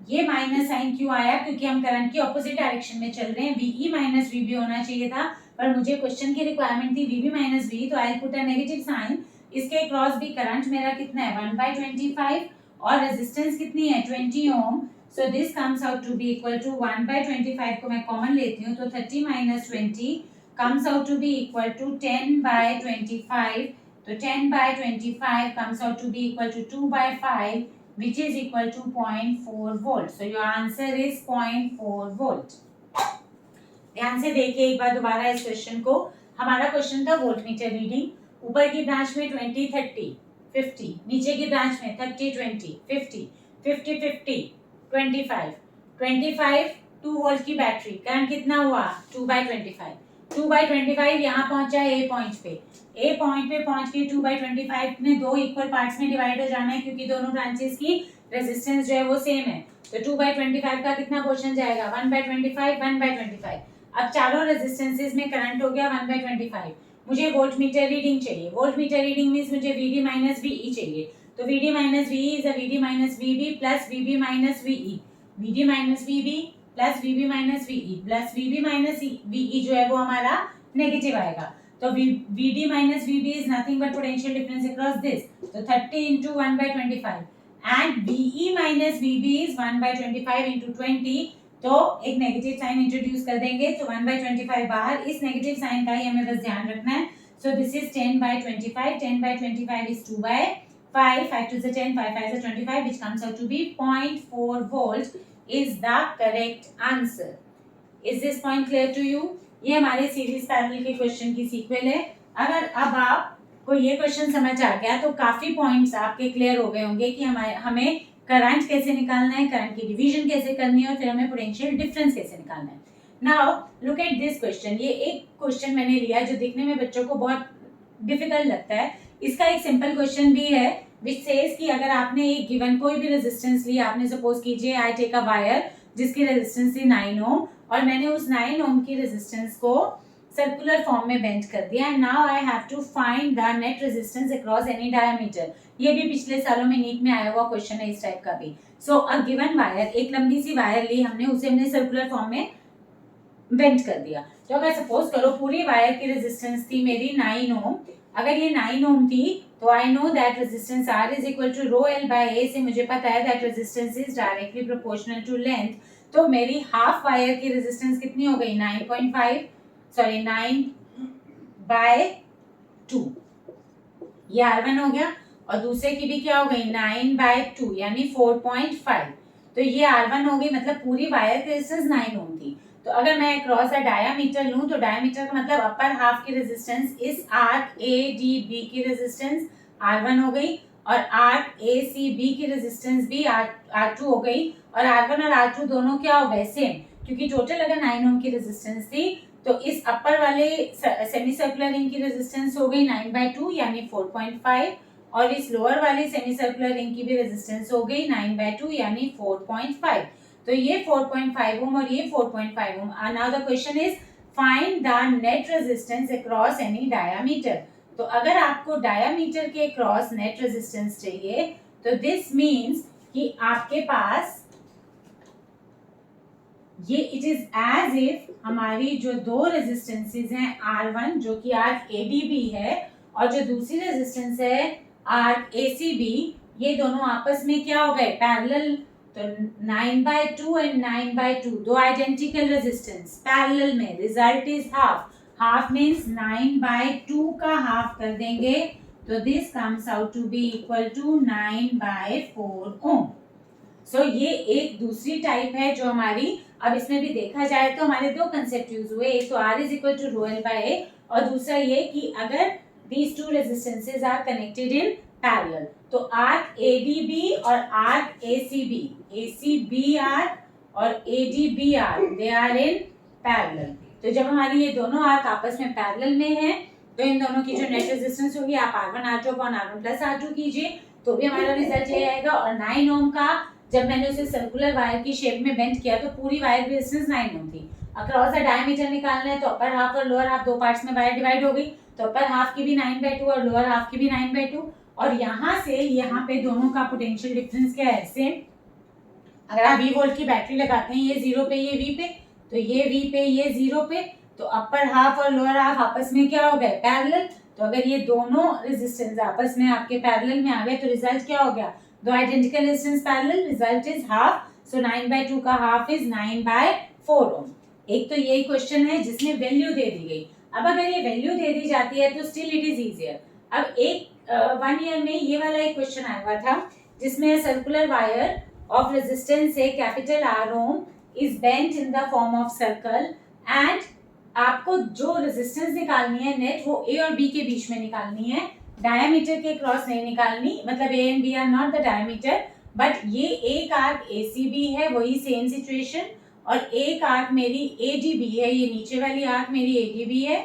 ये माइनस साइन क्यों आया, क्योंकि हम करंट की ऑपोजिट डायरेक्शन में चल रहे हैं, VE माइनस VB होना चाहिए था, पर मुझे क्वेश्चन की रिक्वायरमेंट थी VB माइनस VE, तो I put a negative sign. इसके क्रॉस भी करंट मेरा कितना है 1/25 और रेजिस्टेंस कितनी है 20 ohm, so this comes out to be equal to 1/25 को मैं कॉमन लेती हूँ तो 30 minus 20 comes out to be equal to 10/25, तो 10/25 comes out to be equal to 2/5, which is equal to 0.4 volt. So your answer is 0.4 volt. ध्यान से देखिए एक बार दोबारा इस क्वेश्चन को। हमारा क्वेश्चन था वोल्टमीटर रीडिंग, ऊपर की ब्रांच में 20 30 50, नीचे की ब्रांच में 30 20 50 50 50 25 25 2 वोल्ट की बैटरी, करंट कितना हुआ 2/25, 2/25 यहाँ पहुंचा ए पॉइंट पे, ए पॉइंट पे पहुंच के 2/25 में दो इक्वल पार्ट्स में डिवाइड हो जाना है, क्योंकि दोनों ब्रांचेस की रेजिस्टेंस जो है वो सेम है, तो 2/25 का कितना पोर्शन जाएगा 1/25 1/25। अब चारों रेजिस्टेंसेस में करंट हो गया 1/25, मुझे वोल्टमीटर रीडिंग चाहिए, वोल्टमीटर रीडिंग मींस मुझे VD माइनस VE चाहिए, तो VD minus VE is a VD minus VB plus VB minus VE, VD minus VB plus VB minus VE plus VB minus VE जो है वो हमारा नेगेटिव आएगा, तो VD minus VB is nothing but potential difference across this, तो 30 into 1/25 and VE minus VB is 1/25 into 20, तो एक नेगेटिव साइन इंट्रोड्यूस कर देंगे, तो 1/25 बाहर, इस नेगेटिव साइन का ही हमें बस ध्यान रखना है, सो this is 10/25, 10/25 is 2/5, 5 to the 10, 5 5 is 25, which comes out to be 0.4 volt is the correct answer. Is this point clear to you? ये हमारे सीरीज पैरेलल के क्वेश्चन की सीक्वल है। अगर अब आपको ये क्वेश्चन समझ आ गया तो काफी पॉइंट्स आपके क्लियर हो गए होंगे कि हमें करंट कैसे निकालना है, करंट की डिवीजन कैसे करनी है और फिर हमें पोटेंशियल डिफरेंस कैसे निकालना है। Now look at this question, ये एक क्वेश्चन मैंने लिया जो दिखने में बच्चों को बहुत डिफिकल्ट लगता है। इसका एक सिंपल क्वेश्चन भी है विच सेज कि अगर आपने एक गिवन कोई भी रेजिस्टेंस ली, आपने सपोज कीजिए आई टेक अ वायर जिसकी रेजिस्टेंस थी 9 ओम और मैंने उस 9 ओम की रेजिस्टेंस को सर्कुलर फॉर्म में बेंड कर दिया, and now I have to find the net resistance across any diameter. ये भी पिछले सालों में नीट में आया हुआ क्वेश्चन है इस टाइप का भी। सो अ गिवन वायर, एक लंबी सी वायर ली हमने, उसे हमने सर्कुलर फॉर्म में बेंड कर दिया, तो अगर सपोज करो पूरी वायर की रेजिस्टेंस थी मेरी 9 ओम, अगर ये 9 ओम थी तो I know that resistance R is equal to rho L by A, से मुझे पता है that resistance is directly proportional to length, तो मेरी हाफ वायर की रेजिस्टेंस कितनी हो गई 9/2, ये R1 हो गया, और दूसरे की भी क्या हो गई 9/2 यानी 4.5, तो ये R1 हो गई, मतलब पूरी वायर की रेजिस्टेंस 9 ओम थी। तो अगर मैं क्रॉस द डायामीटर लूं तो डायामीटर का मतलब अपर हाफ की रेजिस्टेंस इस आर्क ADB की रेजिस्टेंस R1 हो गई, और आर्क ACB की रेजिस्टेंस भी R2 हो गई, और R1 और R2 दोनों क्या हो गए सेम, क्योंकि टोटल अगर 9 ओम की रेजिस्टेंस थी तो इस अपर वाले सेमी सर्कुलर रिंग की रेजिस्टेंस हो गई 9/2 यानी 4.5, और इस लोअर वाली सेमी सर्कुलर रिंग की भी रेजिस्टेंस हो गई 9/2 यानी 4.5, तो ये 4.5 ओम और ये 4.5 ohm. Now the question is find the net resistance across any diameter. तो अगर आपको डायामीटर के क्रॉस नेट रेजिस्टेंस चाहिए तो दिस मींस कि आपके पास ये इट इज एज इफ हमारी जो दो रेजिस्टेंसेस हैं R1 जो कि आर्क ADB है और जो दूसरी रेजिस्टेंस है आर्क ACB, ये दोनों आपस में क्या हो गए पैरेलल, तो 9/2 एंड 9/2 दो आइडेंटिकल रेजिस्टेंस पैरेलल में, result is half, half means 9/2 का हाफ कर देंगे तो this comes out to be equal to 9/4 ohm. So ये एक दूसरी टाइप है जो हमारी, अब इसमें भी देखा जाए तो हमारे दो कंसेप्ट यूज हुए, एक तो R is equal to rho L by A और दूसरा ये कि अगर these two resistances are connected in parallel, तो arc ADB और arc ACBR और ADBR they are in parallel, तो जब हमारी ये दोनों आर्क आपस में पैरेलल में है तो इन दोनों की जो नेट रेजिस्टेंस होगी आप R1 R2 upon R1 plus R2 कीजिए तो भी हमारा रिजल्ट ये आएगा, और 9 ओम का जब मैंने उसे सर्कुलर वायर की शेप में बेंड किया तो पूरी वायर की रेजिस्टेंस 9 ओम थी। अक्रॉस द डायमीटर निकालना है तो अपर हाफ और लोअर हाफ दो पार्ट्स में वायर डिवाइड हो गई, तो अपर हाफ की भी 9/2 और लोअर हाफ की भी 9/2, और यहाँ से यहाँ पे दोनों का पोटेंशियल डिफरेंस क्या है, सेम। अगर आप V वोल्ट की बैटरी लगाते हैं, ये 0 पे, ये V पे, तो ये V पे, ये 0 पे, तो अपर हाफ और लोअर हाफ आपस में क्या हो गए, पैरेलल। तो अगर ये दोनों रेजिस्टेंस आपस में आपके पैरेलल में आ गए तो रिजल्ट क्या हो गया, दो identical resistance parallel, result is half. So 9/2 का हाफ इज 9/4 ओम। एक तो यही क्वेश्चन है जिसमें वैल्यू दे दी गई। अब अगर ये वैल्यू दे दी जाती है तो स्टिल इट इज इजियर। अब एक 1 ईयर में ये वाला एक क्वेश्चन आया हुआ था जिसमें circular wire of resistance say capital R ohm is bent in the form of circle and आपको जो रेजिस्टेंस निकालनी है नेट वो A और B के बीच में निकालनी है, डायमीटर के क्रॉस नहीं निकालनी। मतलब A and B are not the diameter, but ये एक आर्क ACB है, वही सेम सिचुएशन, और एक आर्क मेरी ADB है, ये नीचे वाली आर्क मेरी ADB है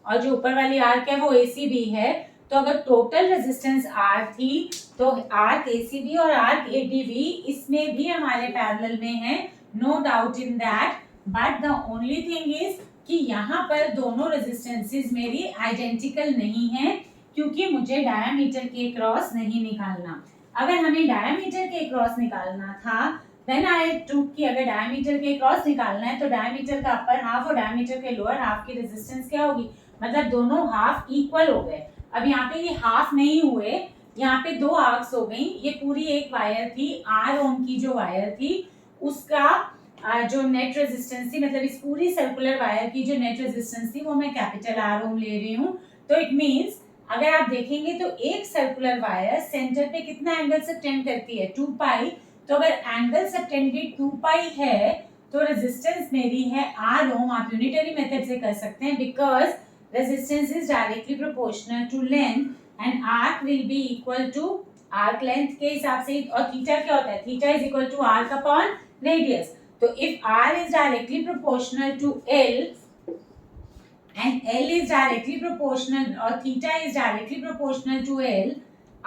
और जो ऊपर वाली आर्क है वो ACB है। तो अगर टोटल रेजिस्टेंस R थी तो आर्क ACB और आर्क ADB इसमें भी हमारे पैरेलल में है, no doubt in that. But the only thing is कि यहाँ पर दोनों रेजिस्टेंसेस मेरी आइडेंटिकल नहीं है क्योंकि मुझे डायमीटर के क्रॉस नहीं निकालना। अगर हमें डायमीटर के क्रॉस निकालना था देन आई टूक कि अगर डायमीटर के क्रॉस निकालना है तो डायमीटर का अपर हाफ और डायमीटर के लोअर हाफ की रेजिस्टेंस क्या होगी, मतलब दोनों हाफ इक्वल हो गए। अब यहाँ पे ये हाफ नहीं हुए, यहाँ पे दो आर्क्स हो गई। ये पूरी एक वायर थी, R ओम की जो वायर थी उसका जो नेट रेजिस्टेंस थी, मतलब इस पूरी सर्कुलर वायर की जो नेट रेजिस्टेंस थी वो मैं कैपिटल R ओम ले रही हूँ। तो इट मींस अगर आप देखेंगे तो एक सर्कुलर वायर सेंटर पे कितना एंगल सबटेंड करती है, 2 पाई। तो अगर एंगल सबटेंडेड 2 पाई है तो रेजिस्टेंस मेरी है R ओम। आप यूनिटरी मेथड से कर सकते हैं because resistance is directly proportional to length and arc will be equal to arc length के हिसाब से। और थीटा क्या होता है, theta is equal to arc upon radius। तो if r is directly proportional to L and L is directly proportional और theta is directly proportional to L,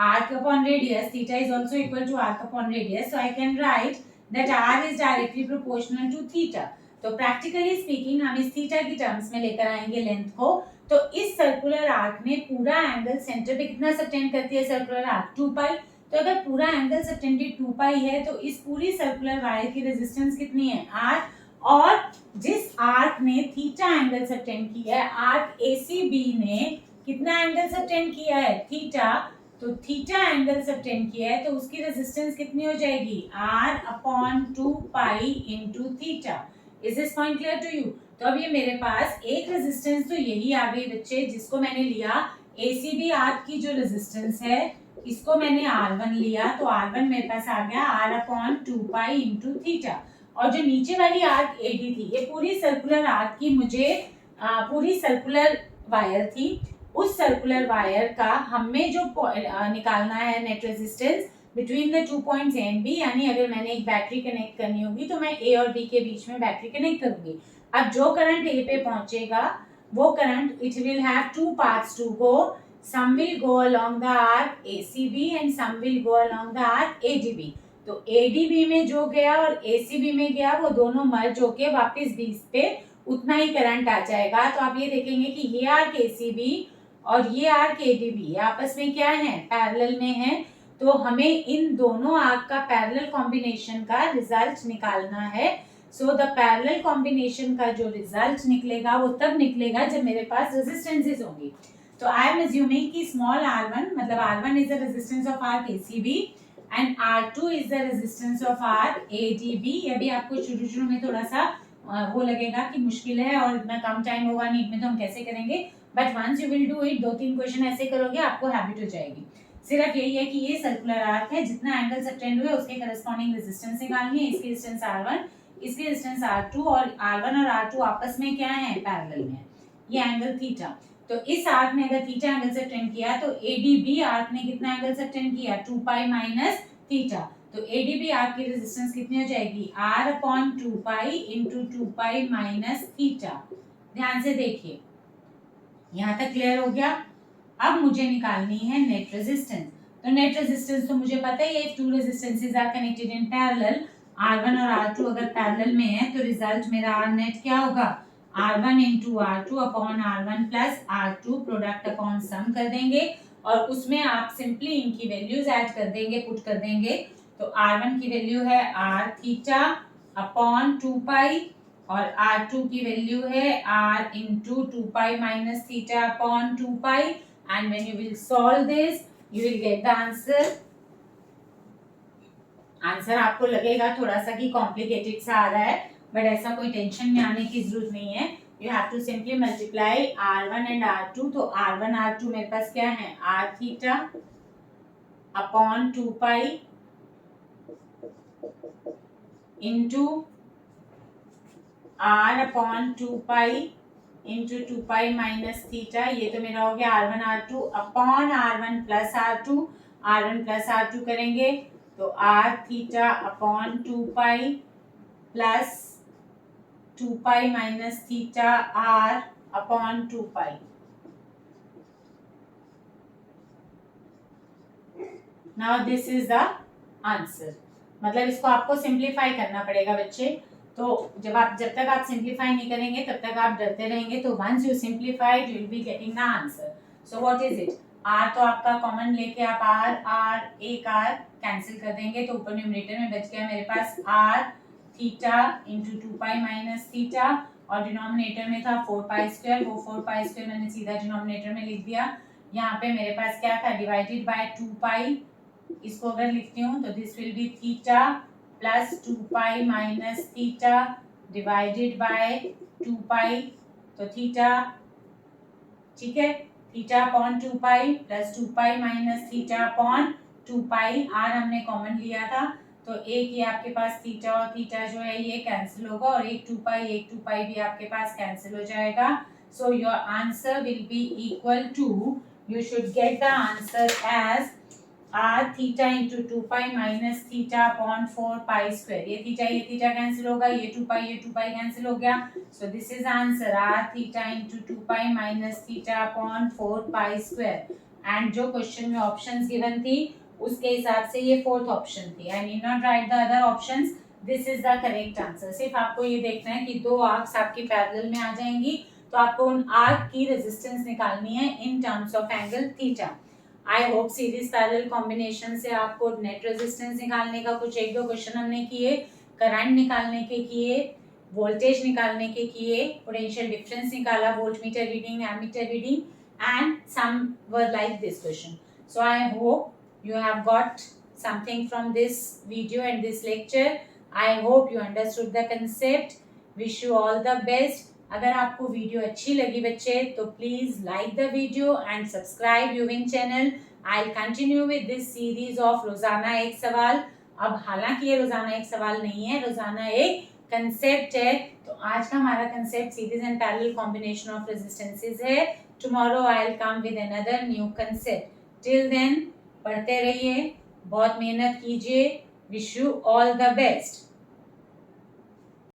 arc upon radius, theta is also equal to arc upon radius, so I can write that r is directly proportional to theta। तो प्रैक्टिकली स्पीकिंग हम इस थीटा की टर्म्स में लेकर आएंगे लेंथ को। तो इस सर्कुलर आर्क में पूरा एंगल सेंटर पे कितना सबटेंड करती है सर्कुलर आर्क, 2 पाई। तो अगर पूरा एंगल सबटेंडेड 2 पाई है तो इस पूरी सर्कुलर वायर की रेजिस्टेंस कितनी है, R। और जिस आर्क ने थीटा एंगल सबटेंड किया है, आर्क ACB ने कितना एंगल सबटेंड किया है, थीटा। तो थीटा एंगल सबटेंड किया है तो उसकी रेजिस्टेंस कितनी हो जाएगी, R upon 2 pi into theta. Is this point clear to you. तो अब ये मेरे पास एक रेजिस्टेंस तो यही आ गई बच्चे जिसको मैंने लिया ACB आर्क की जो रेजिस्टेंस है इसको मैंने R1 लिया, तो R1 मेरे पास आ गया R upon 2 pi into theta. और जो नीचे वाली आर्क AD थी, ये पूरी सर्कुलर आर्क की मुझे पूरी सर्कुलर वायर थी, उस सर्कुलर वायर का हमें जो निकालना है net resistance between the 2 points A and B, यानी अगर मैंने एक बैटरी कनेक्ट करनी होगी तो मैं A और B के बीच में बैटरी कनेक्ट करूंगी। अब जो करंट A पे पहुंचेगा वो current it will have 2 paths to go, some will go along the arc ACB and some will go along the arc ADB। तो ADB में जो गया और ACB में गया वो दोनों मर्ज होके वापस बीच पे उतना ही करंट आ जाएगा। तो आप ये देखेंगे कि ये आर्क ACB और ये आर्क ADB आपस में क्या है, पैरेलल में है। तो हमें इन दोनों आर्क का पैरेलल कॉम्बिनेशन का रिजल्ट निकालना है। सो द पैरेलल कॉम्बिनेशन का जो रिजल्ट निकलेगा वो तब निकलेगा जब मेरे पास रेजिस्टेंसेस होंगी। तो आई एम अज्यूमिंग कि स्मॉल r1 मतलब r1 is the resistance of arc ACB and r2 is the resistance of arc ADB। ये भी आपको शुरू में थोड़ा सा वो लगेगा कि मुश्किल है और इतना कम टाइम होगा नीट में तो हम कैसे करेंगे, but once you will do it, 2-3 question ऐसे करोगे आपको हैबिट हो जाएगी। सिर्फ यही है कि ये सर्कुलर आर्क है, जितना एंगल सबटेंड हुए उसके करस्पॉन्डिंग रेजिस्टेंस निकालनी है। इसकी रेजिस्टेंस R1, इसकी रेजिस्टेंस R2, और R1 और R2 आपस में क्या है, पैरेलल में। ये एंगल थीटा। तो इस आर्क ने अगर थीटा एंगल सबटेंड किया तो ADB आर्क ने कितना एंगल सबटेंड किया, 2 पाई माइनस थीटा। तो ADB आर्क की रेजिस्टेंस कितनी हो जाएगी, R upon 2 pi into 2 pi minus theta. ध्यान से देखिए, यहाँ तक क्लियर हो गया। अब मुझे निकालनी है नेट रेजिस्टेंस। तो नेट रेजिस्टेंस तो मुझे पता है, ये 2 resistances are connected in parallel, R1 और R2 अगर पैरेलल में है तो रिजल्ट मेरा R नेट क्या होगा, R1 into R2 upon R1 plus R2 product upon sum कर देंगे और उसमें आप सिंपली इनकी वैल्यूज ऐड कर देंगे, पुट कर देंगे। तो R1 की वैल्यू है R थीटा अपॉन 2 पाई और R2 की वैल्यू है R into 2 pi minus theta upon 2 pi and when you will solve this you will gate the answer. Answer आपको लगेगा थोड़ा सा कि कॉम्प्लिकेटेड सा आ रहा है, बट ऐसा कोई टेंशन में आने की जरूरत नहीं है। You have to simply multiply R1 and R2। तो R1 R2 मेरे पास क्या है, R theta upon 2 pi into R upon 2 pi into 2 pi minus theta, ये तो मेरा हो गया R1 R2 upon R1 plus R2। R1 plus R2 करेंगे तो R theta upon 2 pi plus 2 pi minus theta R upon 2 pi. Now this is the answer. मतलब इसको आपको सिंप्लीफाई करना पड़ेगा बच्चे। तो जब तक आप सिंप्लीफाई नहीं करेंगे तब तक आप डरते रहेंगे। तो once you simplified you will be getting the answer. So what is it, R तो आपका कॉमन लेके आप R एक R कैंसिल कर देंगे तो ऊपर न्यूमरेटर में बच गया मेरे पास R theta into 2 pi minus theta और डिनोमिनेटर में था 4 पाई स्क्वायर, वो 4 पाई स्क्वायर मैंने सीधा डिनोमिनेटर में लिख दिया। यहाँ पे मेरे पास क्या था, डिवाइडेड बाय 2 पाई। इसको अगर लिखती हूँ तो this will be theta plus 2 pi minus theta divided by 2 pi. तो थीटा, ठीक है, theta upon 2 pi plus 2 pi minus theta upon 2 pi. R हमने कॉमन लिया था तो एक ये आपके पास थीटा और थीटा जो है ये कैंसिल होगा और एक 2 पाई भी आपके पास कैंसिल हो जाएगा। So your answer will be equal to, you should get the answer as r theta into 2 pi minus theta upon 4 pi square. ये थीटा कैंसिल होगा, ये 2 पाई कैंसिल हो गया। So this is answer r theta into 2 pi minus theta upon 4 pi square. And जो क्वेश्चन में ऑप्शंस गिवन थी उसके हिसाब से ये फोर्थ ऑप्शन थी। I need not right the other options, this is the correct answer. सिर्फ आपको ये देखना है कि दो आर्क्स आपकी पैरेलल में आ जाएंगी तो आपको उन आर्क की रेजिस्टेंस निकालनी है in terms of angle theta. I hope series parallel combination से आपको नेट रेजिस्टेंस निकालने का कुछ एक दो क्वेश्चन हमने किए, करंट निकालने के किए, वोल्टेज निकालने के किए, पोटेंशियल डिफरेंस निकाला, voltmeter reading, ammeter reading, and some were like this question. So I hope you have got something from this video and this lecture. I hope you understood the concept. Wish you all the best. अगर आपको वीडियो अच्छी लगी बच्चे तो please like the video and subscribe यूविन channel. I will continue with this series of रोजाना एक सवाल। अब हालांकि ये रोजाना एक सवाल नहीं है, रोजाना एक कंसेप्ट है। तो आज का हमारा concept series and parallel combination of resistances है। Tomorrow I will come with another new concept. Till then पढ़ते रहिए, बहुत मेहनत कीजिए। Wish you all the best.